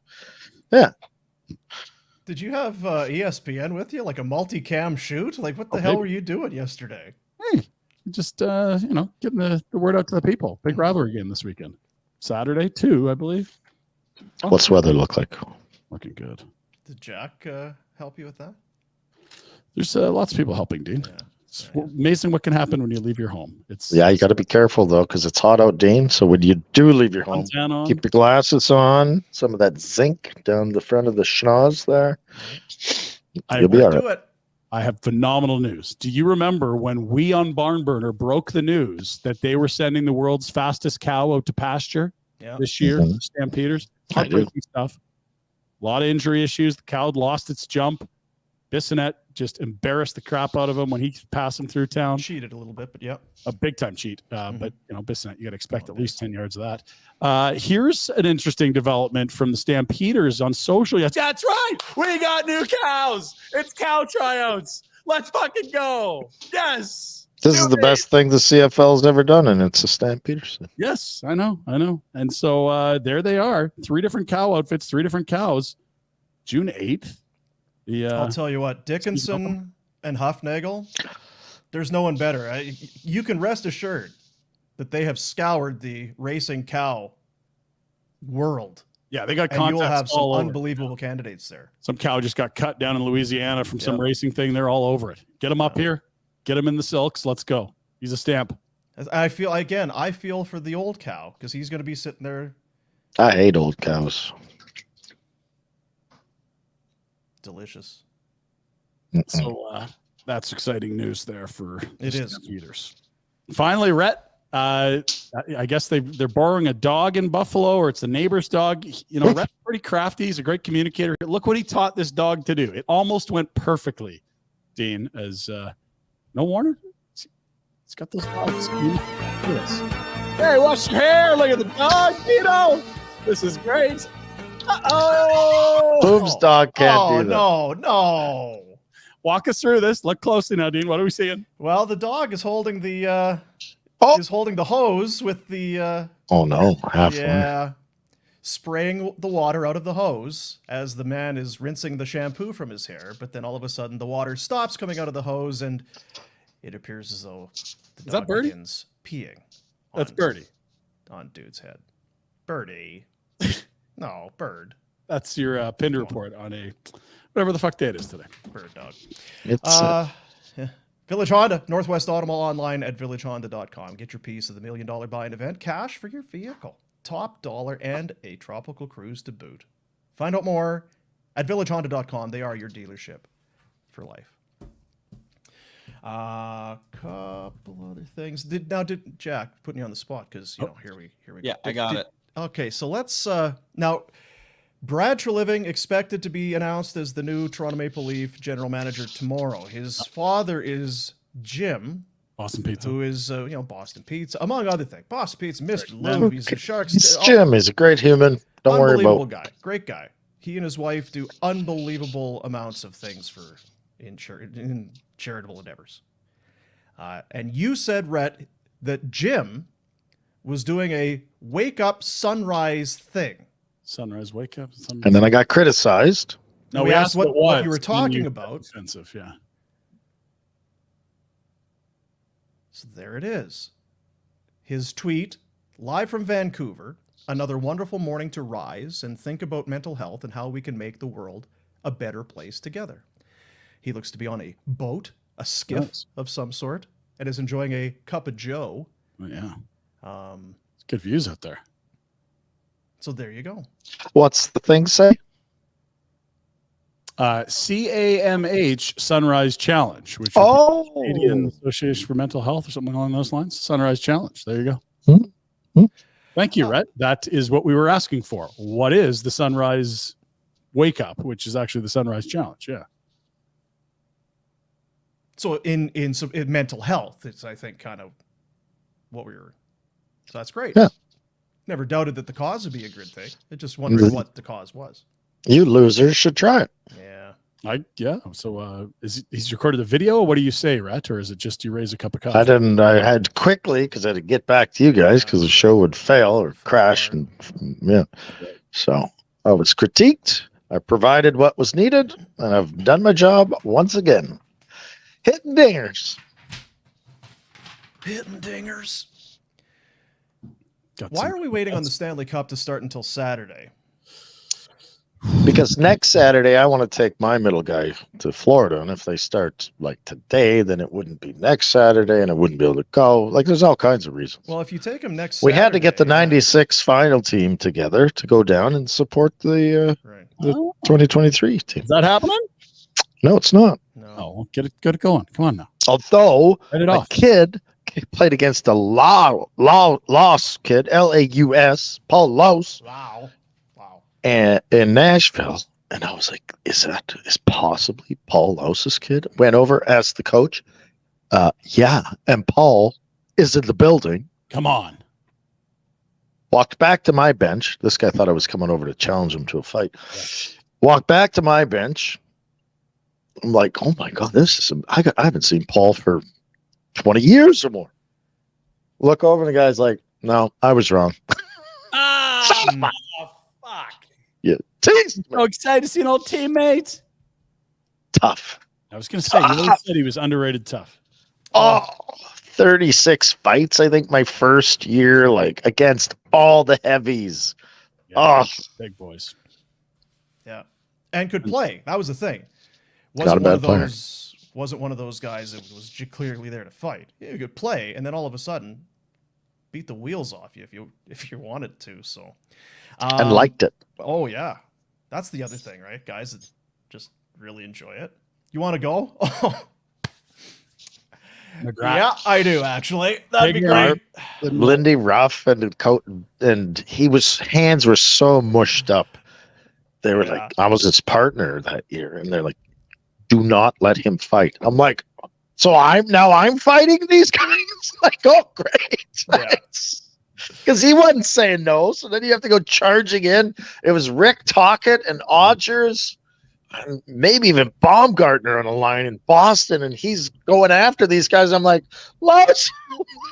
you have ESPN with you, like a multicam shoot? Like, what the hell were you doing yesterday? Hey, just getting the word out to the people. Big rivalry game this weekend. Saturday too, I believe. What's the weather look like? Looking good. Did Jack help you with that? There's lots of people helping, Dean. Yeah. It's amazing what can happen when you leave your home. You got to be careful though, because it's hot out, Dean. So when you do leave your home, keep your glasses on. Some of that zinc down the front of the schnoz there. You'll be all right. I have phenomenal news. Do you remember when we on Barn Burner broke the news that they were sending the world's fastest cow out to pasture this year? Stampeders. Heartbreaking stuff. A lot of injury issues. The cow lost its jump. Bissonnette just embarrassed the crap out of him when he passed him through town. Cheated a little bit, but a big time cheat. But Bissonnette, you got to expect at least 10 yards of that. Here's an interesting development from the Stampeders on social. Yes, that's right. We got new cows. It's cow tryouts. Let's fucking go. Yes. This is the best thing the CFL's ever done, and it's a Stampeders. Yes, I know. And so there they are. 3 different cow outfits, 3 different cows. June 8th. I'll tell you what, Dickinson and Huffnagel, there's no one better. You can rest assured that they have scoured the racing cow world. Yeah, they got and you will have some all unbelievable candidates there. Some cow just got cut down in Louisiana from some racing thing. They're all over it. Get them up here. Get him in the silks. Let's go. He's a stamp. I feel for the old cow because he's going to be sitting there. I hate old cows. Delicious. So that's exciting news there for it is. Stampeders. Finally, Rhett. I guess they're borrowing a dog in Buffalo, or it's the neighbor's dog. Rhett's pretty crafty. He's a great communicator. Look what he taught this dog to do. It almost went perfectly, Dean, as no Warner. It's got those dogs. Hey, wash your hair. Look at the dog. This is great. Boom's dog can't do that. No. Walk us through this. Look closely now, Dean. What are we seeing? Well, the dog is holding the hose with the spraying the water out of the hose as the man is rinsing the shampoo from his hair, but then all of a sudden the water stops coming out of the hose and it appears as though the dog begins peeing. That's Birdie. On dude's head. Birdie. No, Bird. That's your Pinder report on a whatever the fuck day it is today. Bird dog. It's Village Honda, Northwest Automall, online at villagehonda.com. Get your piece of the $1 million buying event, cash for your vehicle, top dollar, and a tropical cruise to boot. Find out more at villagehonda.com. They are your dealership for life. Couple other things. Did Jack, putting you on the spot because here we Yeah, go. I got it. Okay, so let's now. Brad Treliving expected to be announced as the new Toronto Maple Leaf general manager tomorrow. His father is Jim. Boston Pizza. Who is, Boston Pizza, among other things. Boston Pizza, Mr. Lube, he's a Sharks. It's Jim. He's a great human. Don't worry about. Unbelievable guy. Great guy. He and his wife do unbelievable amounts of things in charitable endeavors. And you said, Rhett, that Jim was doing a wake-up sunrise thing. Sunrise, wake up. Sunrise. And then I got criticized. No, we asked what you were and talking about. Offensive, yeah. So there it is. His tweet, live from Vancouver, another wonderful morning to rise and think about mental health and how we can make the world a better place together. He looks to be on a boat, a skiff of some sort, and is enjoying a cup of joe. Oh, yeah. It's good views out there. So there you go. What's the thing say? CAMH Sunrise Challenge, which is the Canadian Association for Mental Health or something along those lines. Sunrise Challenge. There you go. Mm-hmm. Thank you, Rhett. That is what we were asking for. What is the Sunrise Wake Up, which is actually the Sunrise Challenge? Yeah. So in mental health, it's, I think, kind of what we were. So that's great. Yeah. Never doubted that the cause would be a good thing. I just wondered what the cause was. You losers should try it. Yeah. So he's recorded the video. What do you say, Rhett? Or is it just you raise a cup of coffee? I didn't. I had quickly because I had to get back to you guys because the show would fail or crash. And yeah. So I was critiqued. I provided what was needed, and I've done my job once again. Hitting dingers. Hitting dingers. Why are we waiting on the Stanley Cup to start until Saturday? Because next Saturday, I want to take my middle guy to Florida. And if they start like today, then it wouldn't be next Saturday and I wouldn't be able to go. Like there's all kinds of reasons. Well, if you take him next We Saturday, had to get the 96 final team together to go down and support the 2023 team. Is that happening? No, it's not. No. Oh, get it going. Come on now. Although Get it a off. kid played against a Laos kid, Laus, Paul Laus. Wow. And in Nashville, and I was like, is possibly Paul Laus's kid? Went over, asked the coach. Yeah, and Paul is in the building. Come on. Walked back to my bench. This guy thought I was coming over to challenge him to a fight. Walked back to my bench. I'm like, oh my God, I haven't seen Paul for 20 years or more. Look over, and the guy's like, no, I was wrong. Fuck. Yeah, teased me. So excited to see an old teammate. Tough. I was going to say, you always said he was underrated tough. 36 fights, I think, my first year, like against all the heavies. Yeah, big boys. Yeah. And could play. That was the thing. Wasn't one of those guys that was clearly there to fight. Yeah, he could play, and then all of a sudden beat the wheels off you if you wanted to. So and liked it. Oh yeah. That's the other thing, right? Guys that just really enjoy it. You want to go? Yeah, I do actually. That'd be great. Lindy Ruff and his hands were so mushed up. They were like, I was his partner that year, and they're like, do not let him fight. I'm like, so I'm fighting these guys? Like, oh great. Because he wasn't saying no, so then you have to go charging in. It was Rick Tocchet and Odgers, and maybe even Baumgartner on a line in Boston, and he's going after these guys. I'm like, Lars,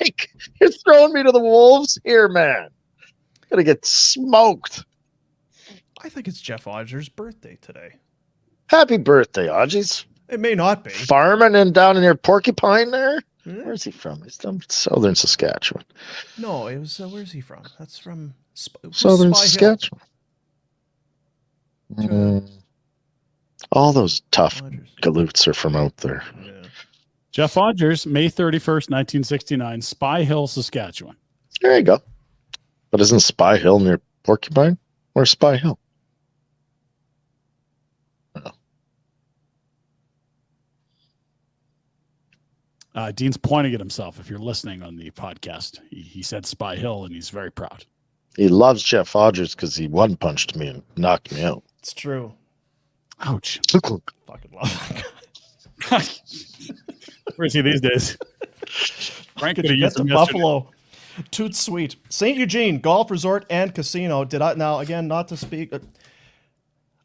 like, you're throwing me to the wolves here, man. Gonna get smoked. I think it's Jeff Odgers' birthday today. Happy birthday, Odgies. It may not be. Farming and down in near Porcupine there. Where's he from? He's from southern Saskatchewan. No, it was. Where's he from? That's from southern Saskatchewan. All those tough galoots are from out there. Yeah. Jeff Odgers, May 31st, 1969, Spy Hill, Saskatchewan. There you go. But isn't Spy Hill near Porcupine? Where's Spy Hill? Dean's pointing at himself. If you're listening on the podcast, he said Spy Hill, and he's very proud. He loves Jeff Hodges because he one punched me and knocked me out. It's true. Ouch. Fucking love that guy. Where is he these days? Frank could have Get used to him yesterday. Buffalo. Toot sweet. St. Eugene Golf Resort and Casino. Now again, not to speak.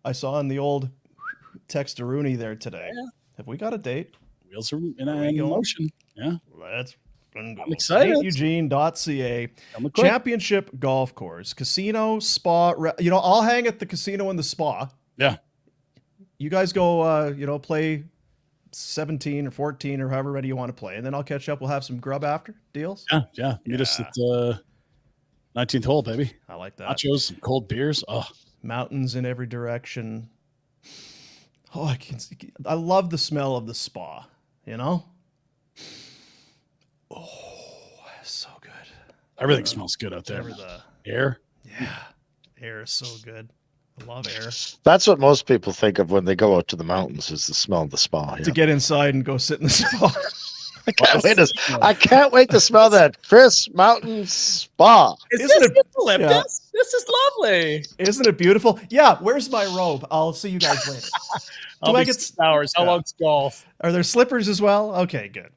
I saw in the old textaroonie there today. Yeah. Have we got a date? Wheels are in motion. Yeah. Let's go. I'm excited. StEugene.ca. Coming quick. Championship golf course, casino, spa. I'll hang at the casino and the spa. Yeah. You guys go, play 17 or 14 or however many you want to play, and then I'll catch up. We'll have some grub after. Deals? Yeah. Meet us at 19th hole, baby. I like that. Nachos, some cold beers. Oh, Mountains in every direction. Oh, I love the smell of the spa, Oh, so good. everything smells good out there. Air. Yeah, air is so good. I love air. That's what most people think of when they go out to the mountains is the smell of the spa. To get inside and go sit in the spa. I can't wait to smell that Chris Mountain Spa. Isn't it eucalyptus? yeah. This is lovely. Isn't it beautiful? Yeah, where's my robe? I'll see you guys later. I'll be 6 hours. How long's golf? Are there slippers as well? Okay, good.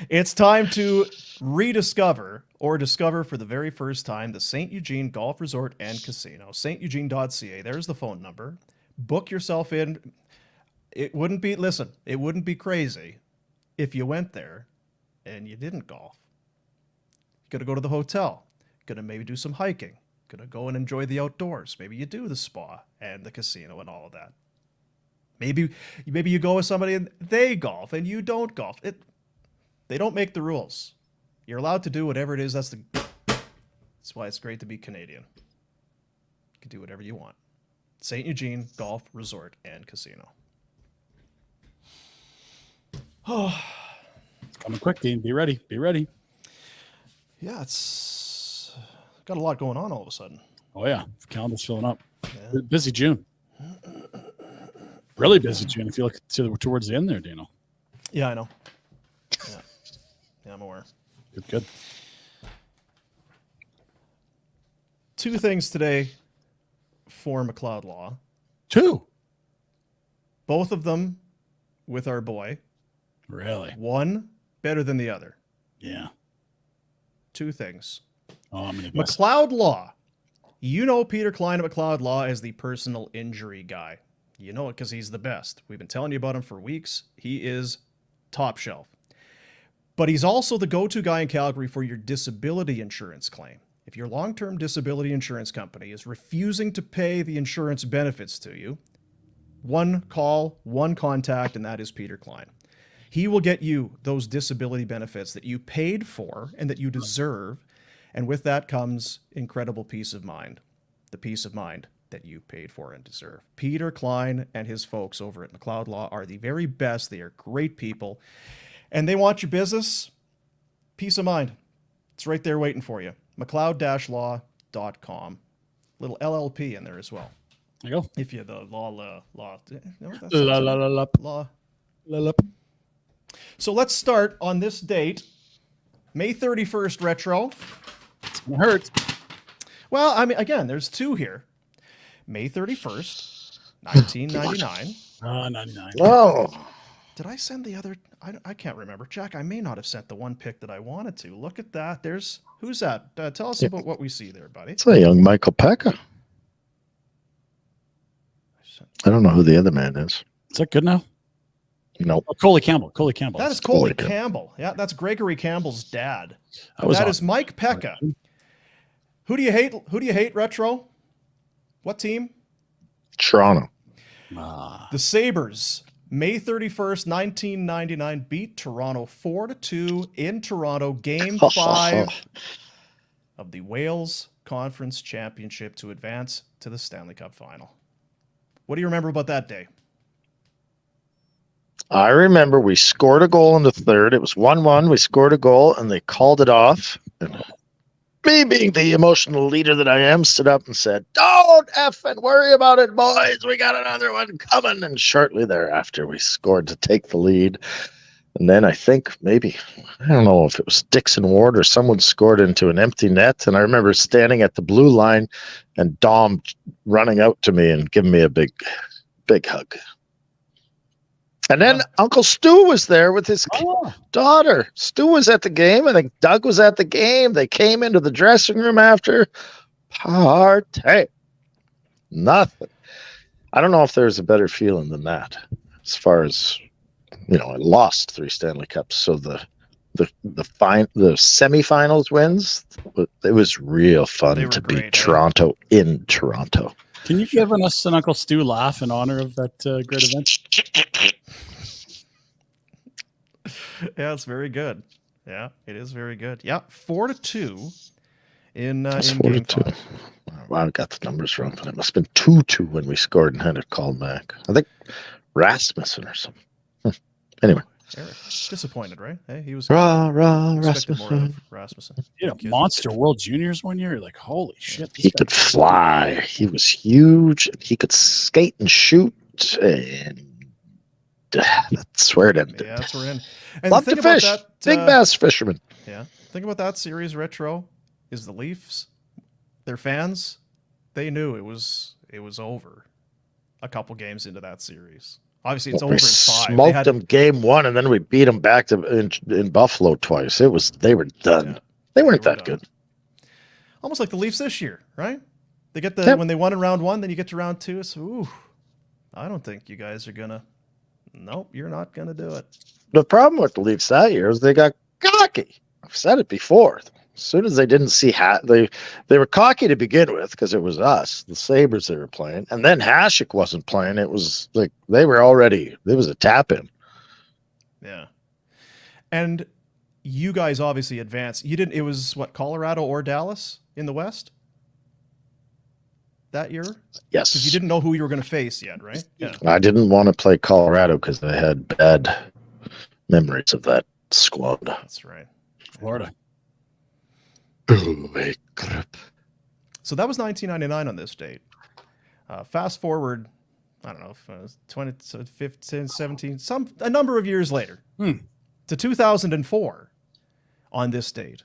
It's time to rediscover or discover for the very first time the St. Eugene Golf Resort and Casino. StEugene.ca. There's the phone number. Book yourself in. It wouldn't be crazy if you went there and you didn't golf. You're going to go to the hotel. Going to maybe do some hiking. Going to go and enjoy the outdoors. Maybe you do the spa and the casino and all of that. Maybe you go with somebody and they golf and you don't golf. They don't make the rules. You're allowed to do whatever it is. That's why it's great to be Canadian. You can do whatever you want. St. Eugene Golf Resort and Casino. Oh, It's coming quick, Dean. Be ready. yeah, it's got a lot going on all of a sudden. Oh, yeah. The calendar's filling up. Yeah. Busy June. Really busy June. If you look towards the end there, Dano. Yeah, I know. Yeah, I'm aware. Good. Two things today for McLeod Law. 2. Both of them with our boy. Really? One better than the other. Yeah. Two things. Oh, I'm going to guess. McLeod Law. You know Peter Klein at McLeod Law as the personal injury guy. You know it because he's the best. We've been telling you about him for weeks. He is top shelf. But he's also the go-to guy in Calgary for your disability insurance claim. If your long-term disability insurance company is refusing to pay the insurance benefits to you, one call, one contact, and that is Peter Klein. He will get you those disability benefits that you paid for and that you deserve. And with that comes incredible peace of mind. The peace of mind that you paid for and deserve. Peter Klein and his folks over at McLeod Law are the very best. They are great people. And they want your business. Peace of mind. It's right there waiting for you. McLeod-law.com. Little LLP in there as well. There you go. If you the law. So let's start on this date, May 31st retro. It's going to hurt. Well, I mean, again, there's two here. May 31st, 1999. 99. Oh, Did I send the other? I can't remember. Jack, I may not have sent the one pick that I wanted to. Look at that. Who's that? Tell us about what we see there, buddy. it's a young Michael Pekka. I don't know who the other man is. Is that good now? No. Oh, Coley Campbell. That is Coley Campbell. Yeah, that's Gregory Campbell's dad. That is Mike Pekka. Who do you hate? Who do you hate, Retro? What team? Toronto. The Sabres. May 31st, 1999, beat Toronto 4-2 in Toronto, Game 5 of the Wales Conference Championship to advance to the Stanley Cup Final. What do you remember about that day? I remember we scored a goal in the third. It was 1-1. We scored a goal, and they called it off. And me, being the emotional leader that I am, stood up and said, "Don't effing worry about it, boys. We got another one coming." And shortly thereafter, we scored to take the lead. And then I think maybe, I don't know if it was Dixon Ward or someone scored into an empty net. And I remember standing at the blue line and Dom running out to me and giving me a big hug. And then Uncle Stu was there with his daughter. Stu was at the game. I think Doug was at the game. They came into the dressing room after. Party. Nothing. I don't know if there's a better feeling than that. As far as, I lost 3 Stanley Cups. So the semifinals wins, it was real fun to beat Toronto in Toronto. Can you give us an Uncle Stu laugh in honor of that great event? Yeah, it's very good. Yeah, it is very good. Yeah, 4-2 in game 5. Well, I got the numbers wrong, but it must have been 2-2 when we scored and had it called back. I think Rasmussen or something. Anyway. Eric, disappointed, right? Hey, he was Rasmussen. Yeah, monster World Juniors one year. Like, holy shit! He could fly. He was huge. He could skate and shoot. And that's where it ended. Yeah, that's where it ended. And love to fish. Big bass fisherman. Yeah. Think about that series retro. Is the Leafs, their fans, they knew it was over. A couple games into that series. Obviously, it's over in 5. Smoked them game 1, and then we beat them back to in Buffalo twice. They were done. Yeah, they weren't that good. Almost like the Leafs this year, right? They get when they won in round 1, then you get to round 2. So, I don't think you guys are gonna. Nope, you're not gonna do it. The problem with the Leafs that year is they got cocky. I've said it before. As soon as they didn't see they were cocky to begin with because it was us, the Sabres they were playing, and then Hasek wasn't playing. It was like they were already. There was a tap in. Yeah, and you guys obviously advanced. You didn't. It was what, Colorado or Dallas in the West that year? Yes, because you didn't know who you were going to face yet, right? Yeah. I didn't want to play Colorado because I had bad memories of that squad. That's right, Florida. So that was 1999 on this date. Fast forward, I don't know, if it was 20, 15, 17, a number of years later to 2004 on this date.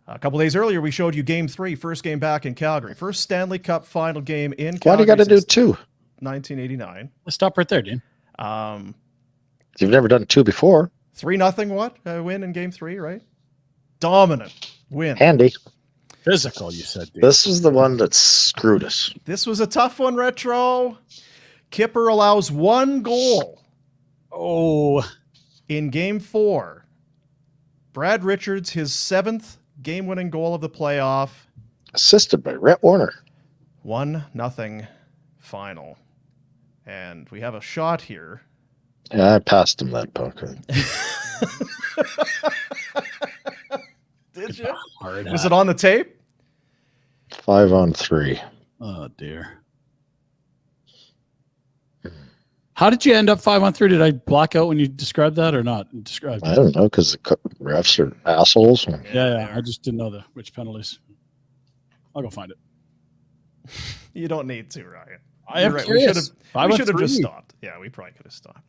A couple days earlier, we showed you Game 3, first game back in Calgary. First Stanley Cup final game in Calgary. Why do you got to do 2? 1989. Let's stop right there, Dean. You've never done 2 before. 3-0 what? Win in Game 3, right? Dominant win. Handy. Physical, you said. Dude. This is the one that screwed us. This was a tough one, Retro. Kipper allows 1 goal. Oh. In Game 4. Brad Richards, his 7th game-winning goal of the playoff. Assisted by Rhett Warner. 1-0 final. And we have a shot here. Yeah, I passed him that puck. Did you? Was it on the tape? 5-on-3. Oh, dear. How did you end up 5-on-3? Did I block out when you described that or not? I don't know, because the refs are assholes. Yeah. I just didn't know which penalties. I'll go find it. You don't need to, Ryan. I am curious. We should have just stopped. Yeah, we probably could have stopped.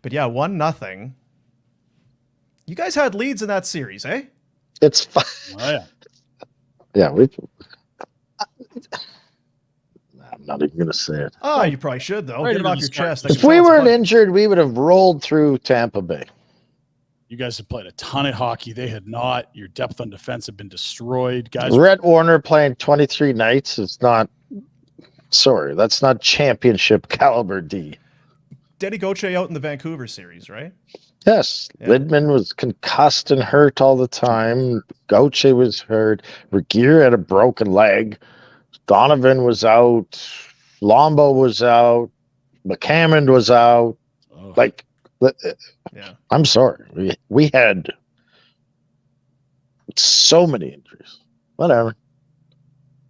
But yeah, 1-0. You guys had leads in that series, eh? It's fine. Oh, yeah. Yeah, I'm not even going to say it. Oh, you probably should, though. Get it off your chest. If we weren't injured, we would have rolled through Tampa Bay. You guys have played a ton of hockey. They had not. Your depth on defense have been destroyed. Guys. Rhett Warner playing 23 nights is not. Sorry, that's not championship caliber D. Denny Gauthier out in the Vancouver series, right? Yes. Yeah. Lidman was concussed and hurt all the time. Gauthier was hurt. Regier had a broken leg. Donovan was out. Lombo was out. McCammond was out. Oh. Yeah. I'm sorry. We had so many injuries. Whatever.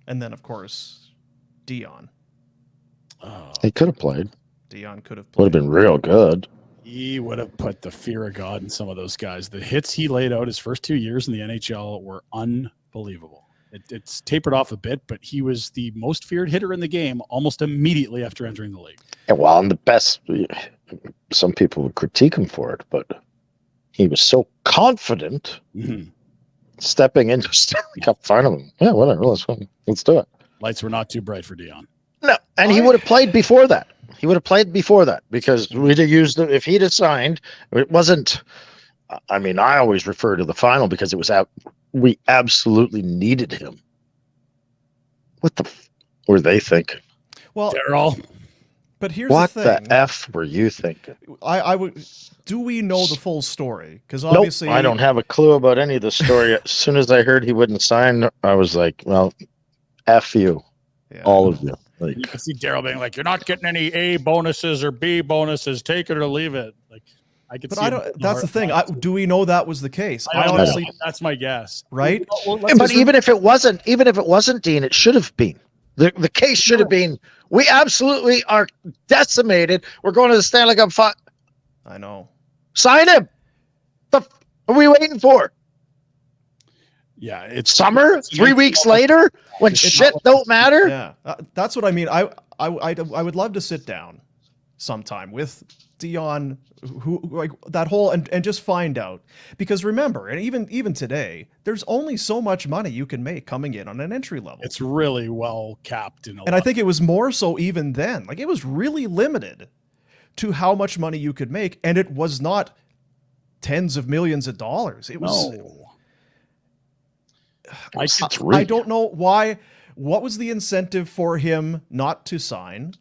And then, of course, Dion. Oh. He could have played. Dion could have played. Would have been real good. He would have put the fear of God in some of those guys. The hits he laid out his first 2 years in the NHL were unbelievable. It's tapered off a bit, but he was the most feared hitter in the game almost immediately after entering the league. And well, I'm the best. Some people would critique him for it, but he was so confident stepping into Stanley Cup final. Yeah, whatever. Let's do it. Lights were not too bright for Dion. No, and he would have played before that. He would have played before that because we'd have used it. If he'd have signed, it wasn't. I mean, I always refer to the final because it was out. We absolutely needed him. What the were they thinking? Well, Daryl. but here's What the thing. the F were you thinking? I would. Do we know the full story? Because obviously, I don't have a clue about any of the story. As soon as I heard he wouldn't sign, I was like, well, F you, all of you. Like, you can see Daryl being like, "You're not getting any A bonuses or B bonuses. Take it or leave it." Like, I could. But see I don't. That's the thing. Do we know that was the case? I honestly, that's my guess. Right? but even if it wasn't, Dean, it should have been. The case should have been. We absolutely are decimated. We're going to the Stanley Cup final. I know. Sign him. What are we waiting for? Yeah, it's summer. 3 weeks later, when shit don't matter. Yeah, that's what I mean. I would love to sit down sometime with Dion, who like that whole and just find out, because remember, and even today, there's only so much money you can make coming in on an entry level. It's really well capped in a and I think it was more so even then. Like, it was really limited to how much money you could make, and it was not tens of millions of dollars. It was. I don't know why. What was the incentive for him not to sign?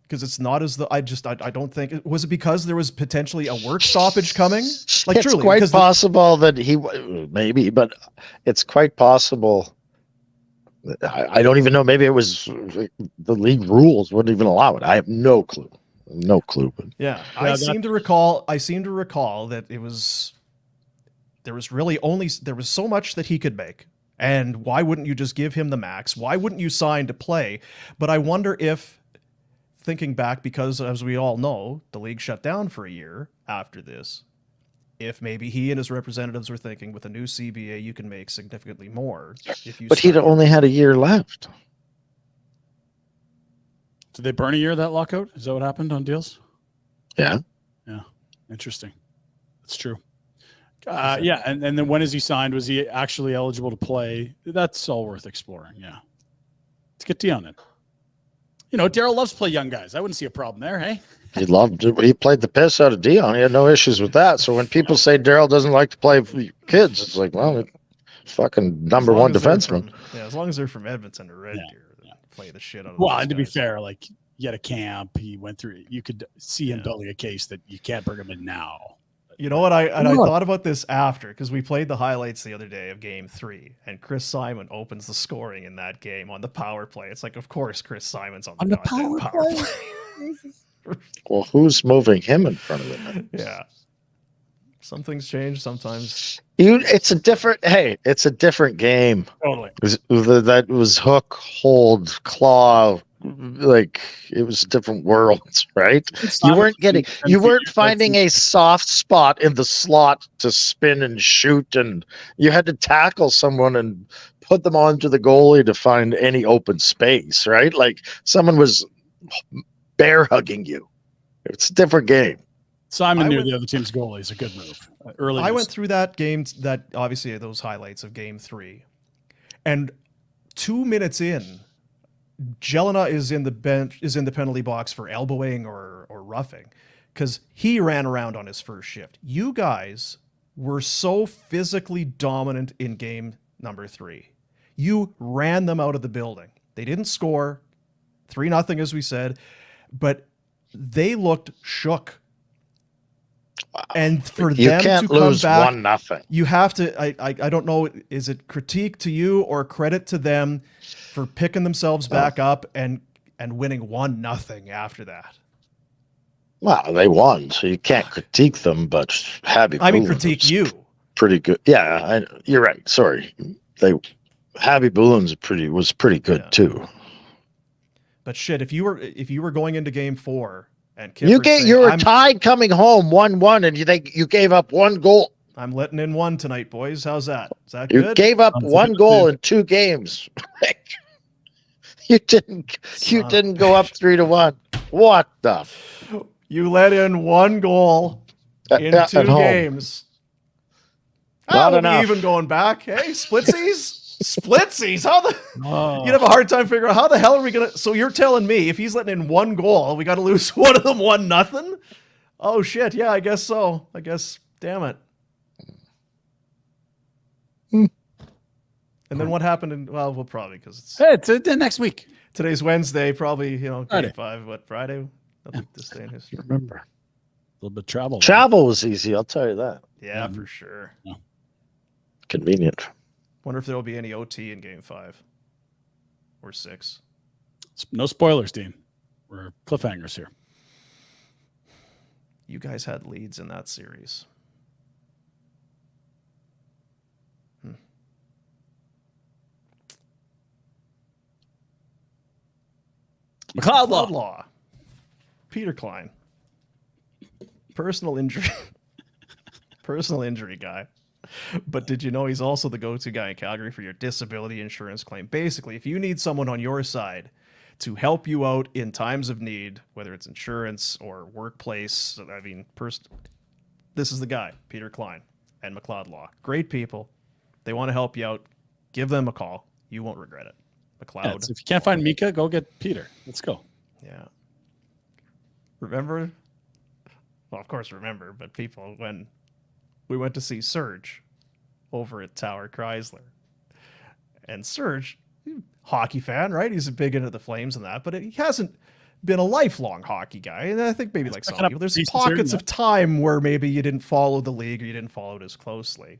Because it's not as the I don't think was it because there was potentially a work stoppage coming. Like, it's truly, quite possible that he maybe, but it's quite possible. I don't even know. Maybe it was the league rules wouldn't even allow it. I have no clue. No clue. But yeah, I seem to recall that it was there was so much that he could make. And why wouldn't you just give him the max? Why wouldn't you sign to play? But I wonder if, thinking back, because as we all know, the league shut down for a year after this, if maybe he and his representatives were thinking, with a new CBA, you can make significantly more. But he'd only had a year left. Did they burn a year of that lockout? Is that what happened on deals? Yeah. Yeah. Interesting. That's true. Yeah, and then when is he signed? Was he actually eligible to play? That's all worth exploring. Yeah, let's get Dion in. You know, Daryl loves to play young guys. I wouldn't see a problem there. Hey, he loved it. He played the piss out of Dion. He had no issues with that. So when people say Daryl doesn't like to play for kids, it's like, well, it's fucking number one defenseman. As long as they're from Edmonton or Red Deer, play the shit out of. Well, and to be fair, like, he had a camp. He went through. You could see him building a case that you can't bring him in now. You know what? I thought about this after, because we played the highlights the other day of Game 3, and Chris Simon opens the scoring in that game on the power play. It's like, of course, Chris Simon's on the power play. Well, who's moving him in front of him? Yeah, some things change sometimes. It's a different game. Totally. That was hook, hold, claw. Like, it was different worlds, right? You weren't finding a soft spot in the slot to spin and shoot, and you had to tackle someone and put them onto the goalie to find any open space, right? Like, someone was bear hugging you. It's a different game. Simon knew the other team's goalie is a good move. I went through that game, that obviously those highlights of Game 3, and 2 minutes in, Jelena is in the penalty box for elbowing or roughing, because he ran around on his first shift. You guys were so physically dominant in game number 3. You ran them out of the building. They didn't score 3-0, as we said, but they looked shook. Wow. And for you them can't to come lose back, 1-0. you have to. I don't know. Is it critique to you or credit to them for picking themselves back up and winning 1-0 after that? Well, they won, so you can't critique them. But critique you. Pretty good. Yeah, you're right. Sorry, Happy Boolin's was pretty good too. But shit, if you were going into Game 4. And you were tied coming home 1-1, and you gave up 1 goal. I'm letting in 1 tonight, boys. How's that? Is that good? You gave up 1 goal in 2 games. you didn't go up 3-1. What the? You let in 1 goal in 2 games. Not we'll enough. be even going back. Hey, splitsies? Splitsies? How the... You'd have a hard time figuring out how the hell are we going to... So you're telling me if he's letting in one goal, we got to lose one of them 1-0? Oh, shit. Yeah, I guess so. I guess, damn it. And then what happened in... Well, we'll probably, because it's... Hey, it's next week. Today's Wednesday, probably, Friday. Game 5. What, Friday? Nothing to stay in history. Remember. A little bit of travel. Travel was easy, I'll tell you that. Yeah, for sure. Convenient. Wonder if there will be any OT in Game 5 or 6. No spoilers, Dean. We're cliffhangers here. You guys had leads in that series. McLeod Law. Peter Klein. Personal injury. Personal injury guy. But did you know he's also the go-to guy in Calgary for your disability insurance claim? Basically, if you need someone on your side to help you out in times of need, whether it's insurance or workplace, I mean, this is the guy, Peter Klein and McLeod Law. Great people. They want to help you out. Give them a call. You won't regret it. McLeod. Yeah, if you can't find Mika, go get Peter. Let's go. Yeah. Remember? Well, of course, remember, but people, when we went to see Serge over at Tower Chrysler, and Serge, hockey fan, right? He's big into the Flames and that, but he hasn't been a lifelong hockey guy. And I think maybe like some people, there's pockets of time where maybe you didn't follow the league or you didn't follow it as closely.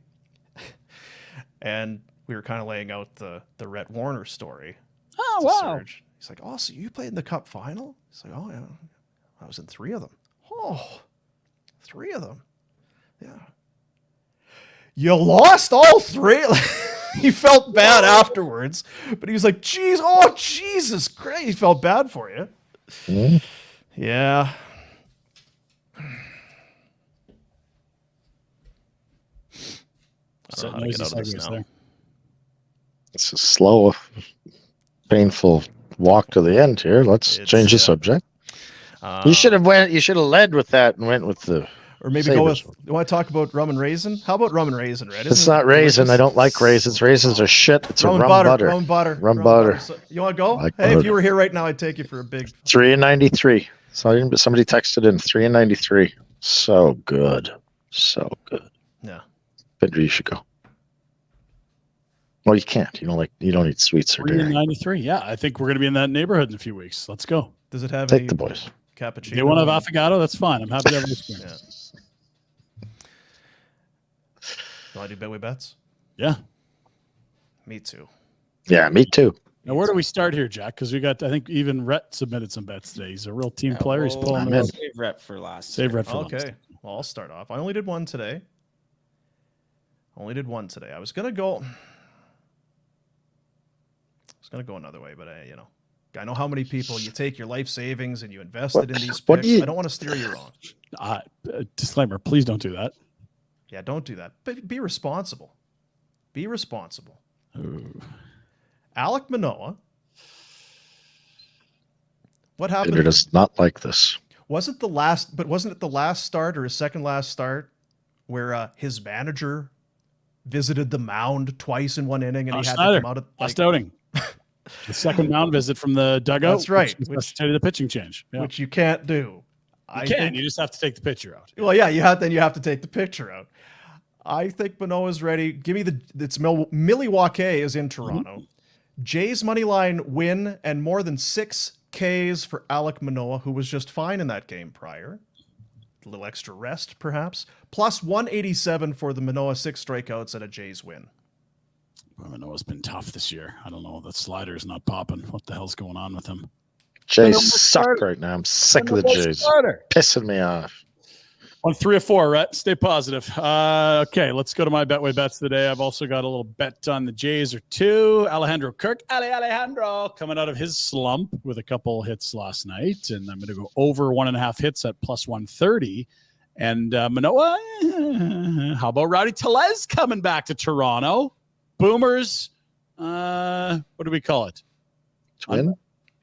And we were kind of laying out the Rhett Warner story. Oh, wow. Serge. He's like, oh, so you played in the Cup final? He's like, oh, yeah. I was in 3 of them. Oh, 3 of them. Yeah. You lost all 3? He felt bad afterwards, but he was like, geez, oh, Jesus Christ. He felt bad for you. Mm. Yeah. I don't know how to get out of this now. It's a slow, painful walk to the end here. Let's change the subject. You should have led with that and went with the... Or maybe go with... You want to talk about rum and raisin? How about rum and raisin, Red? It's not raisin. I don't like raisins. Raisins are shit. It's a rum butter. Rum butter. Rum butter. So, you want to go? Like hey, butter. If you were here right now, I'd take you for a big... 3.93. So somebody texted in 3.93. So good. So good. Yeah. Pinder, you should go. Well, you can't. You don't eat sweets or dairy. 3.93. Yeah, I think we're going to be in that neighborhood in a few weeks. Let's go. Does it have Take the boys. Cappuccino? They want to have affogato? That's fine. I'm happy to have an experience. You want to do Betway Bets? Yeah. Me too. Yeah, me too. Now, where do we start here, Jack? Because we got, I think, even Rhett submitted some bets today. He's a real team player. He's pulling them in. Save Rhett for last. Save Rhett for last. Okay. Well, I'll start off. I only did one today. I was going to go... another way, but I know how many people you take your life savings and you invest it in these picks. I don't want to steer you wrong. Disclaimer, please don't do that. Yeah, don't do that. But be responsible. Be responsible. Ooh. Alec Manoah. What happened? Pinder does not like this. Wasn't it the last start or his second last start where his manager visited the mound twice in one inning and he had to come out of last outing. The second mound visit from the dugout. That's right. Which necessitated the pitching change. Yeah. Which you can't do. You just have to take the pitcher out. Well, yeah, you have to take the picture out. I think Manoah's ready. Give me it's Milwaukee is in Toronto. Mm-hmm. Jays money line win and more than 6 Ks for Alec Manoah, who was just fine in that game prior. A little extra rest, perhaps. Plus 187 for the Manoah 6 strikeouts and a Jays win. Manoah's been tough this year. I don't know. The slider's not popping. What the hell's going on with him? Jays suck right now. I'm sick of the Jays. Pissing me off. On 3 or 4, Rhett. Stay positive. Okay, let's go to my Betway Bets today. I've also got a little bet on the Jays or 2. Alejandro Kirk. Alejandro coming out of his slump with a couple hits last night. And I'm going to go over 1.5 hits at plus 130. And Manoah, how about Rowdy Tellez coming back to Toronto? Boomers, what do we call it? Twin?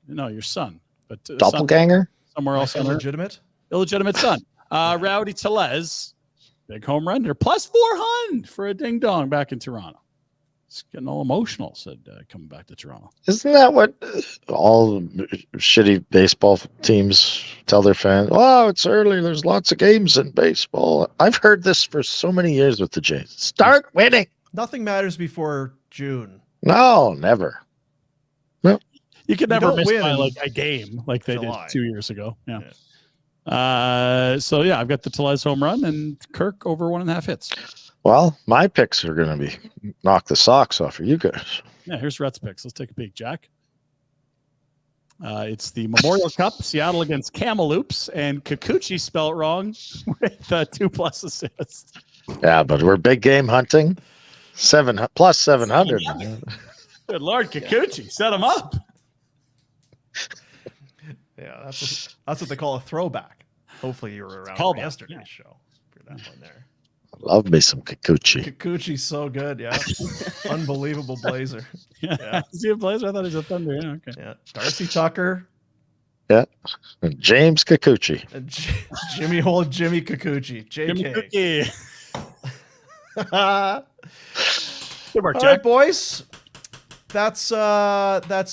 No, your son. But doppelganger? Somewhere else. Illegitimate? Illegitimate son. Rowdy Tellez Big home run. They're plus 400 for a ding dong back in Toronto. It's getting all emotional, said coming back to Toronto. Isn't that what all shitty baseball teams tell their fans? Oh, it's early. There's lots of games in baseball. I've heard this for so many years with the Jays. Start winning. Nothing matters before June. No, never. No. You could never don't miss win by in like a game like they July. did 2 years ago. Yeah. So yeah, I've got the Tellez home run and Kirk over 1.5 hits. Well, my picks are going to be knock the socks off of you guys. Yeah, here's Rhett's picks. Let's take a peek, Jack. It's the Memorial Cup, Seattle against Kamloops, and Kikuchi spelled wrong with 2+ assists. Yeah, but we're big game hunting. Plus 700. Good Lord, Kikuchi, set him up. Yeah, that's what they call a throwback. Hopefully you were around for yesterday's show for that one there. Love me some Kikuchi. Kikuchi's so good, yeah. Unbelievable Blazer. Yeah. Is he a Blazer? I thought he was a Thunder. Yeah, okay. Yeah. Darcy Tucker. Yeah. And James Kikuchi. And Jimmy Kikuchi. JK. Jimmy Good work, Jack. All right, boys. That's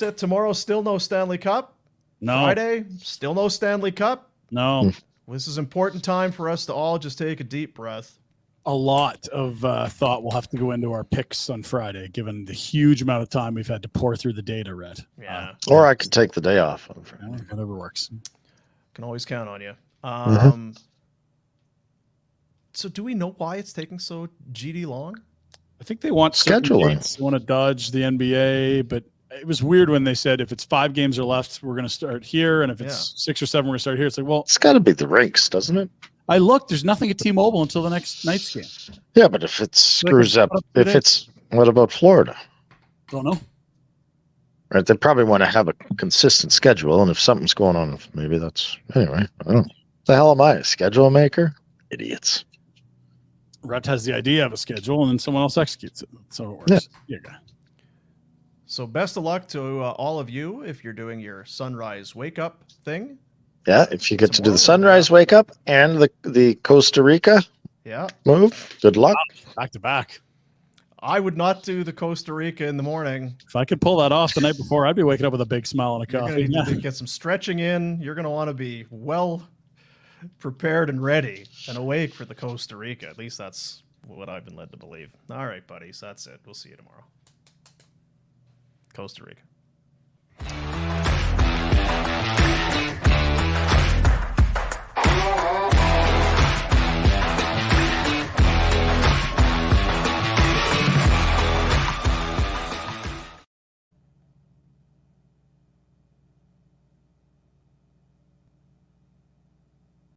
it. Tomorrow, still no Stanley Cup. No. Friday, still no Stanley Cup. No. This is an important time for us to all just take a deep breath. A lot of thought will have to go into our picks on Friday, given the huge amount of time we've had to pour through the data, Rhett. Yeah. Or I could take the day off. Whatever works. Can always count on you. So do we know why it's taking so GD long? I think they want scheduling. They want to dodge the NBA, but it was weird when they said if it's 5 games are left, we're going to start here, and if it's 6 or 7, we're going to start here. It's like, well, it's got to be the rinks, doesn't it? I looked. There's nothing at T-Mobile until the next night's game. Yeah, but if it screws up, what about Florida? Don't know. Right, they probably want to have a consistent schedule, and if something's going on, maybe that's anyway. I don't know. The hell am I, a schedule maker? Idiots. Rhett has the idea of a schedule, and then someone else executes it. So it works. Yeah. So best of luck to all of you if you're doing your sunrise wake up thing. Yeah, if you get to do the sunrise wake up and the Costa Rica move, good luck. Back to back. I would not do the Costa Rica in the morning. If I could pull that off the night before, I'd be waking up with a big smile and a coffee. You're going to get some stretching in. You're going to want to be well prepared and ready and awake for the Costa Rica. At least that's what I've been led to believe. All right, buddies. That's it. We'll see you tomorrow. Costa Rica.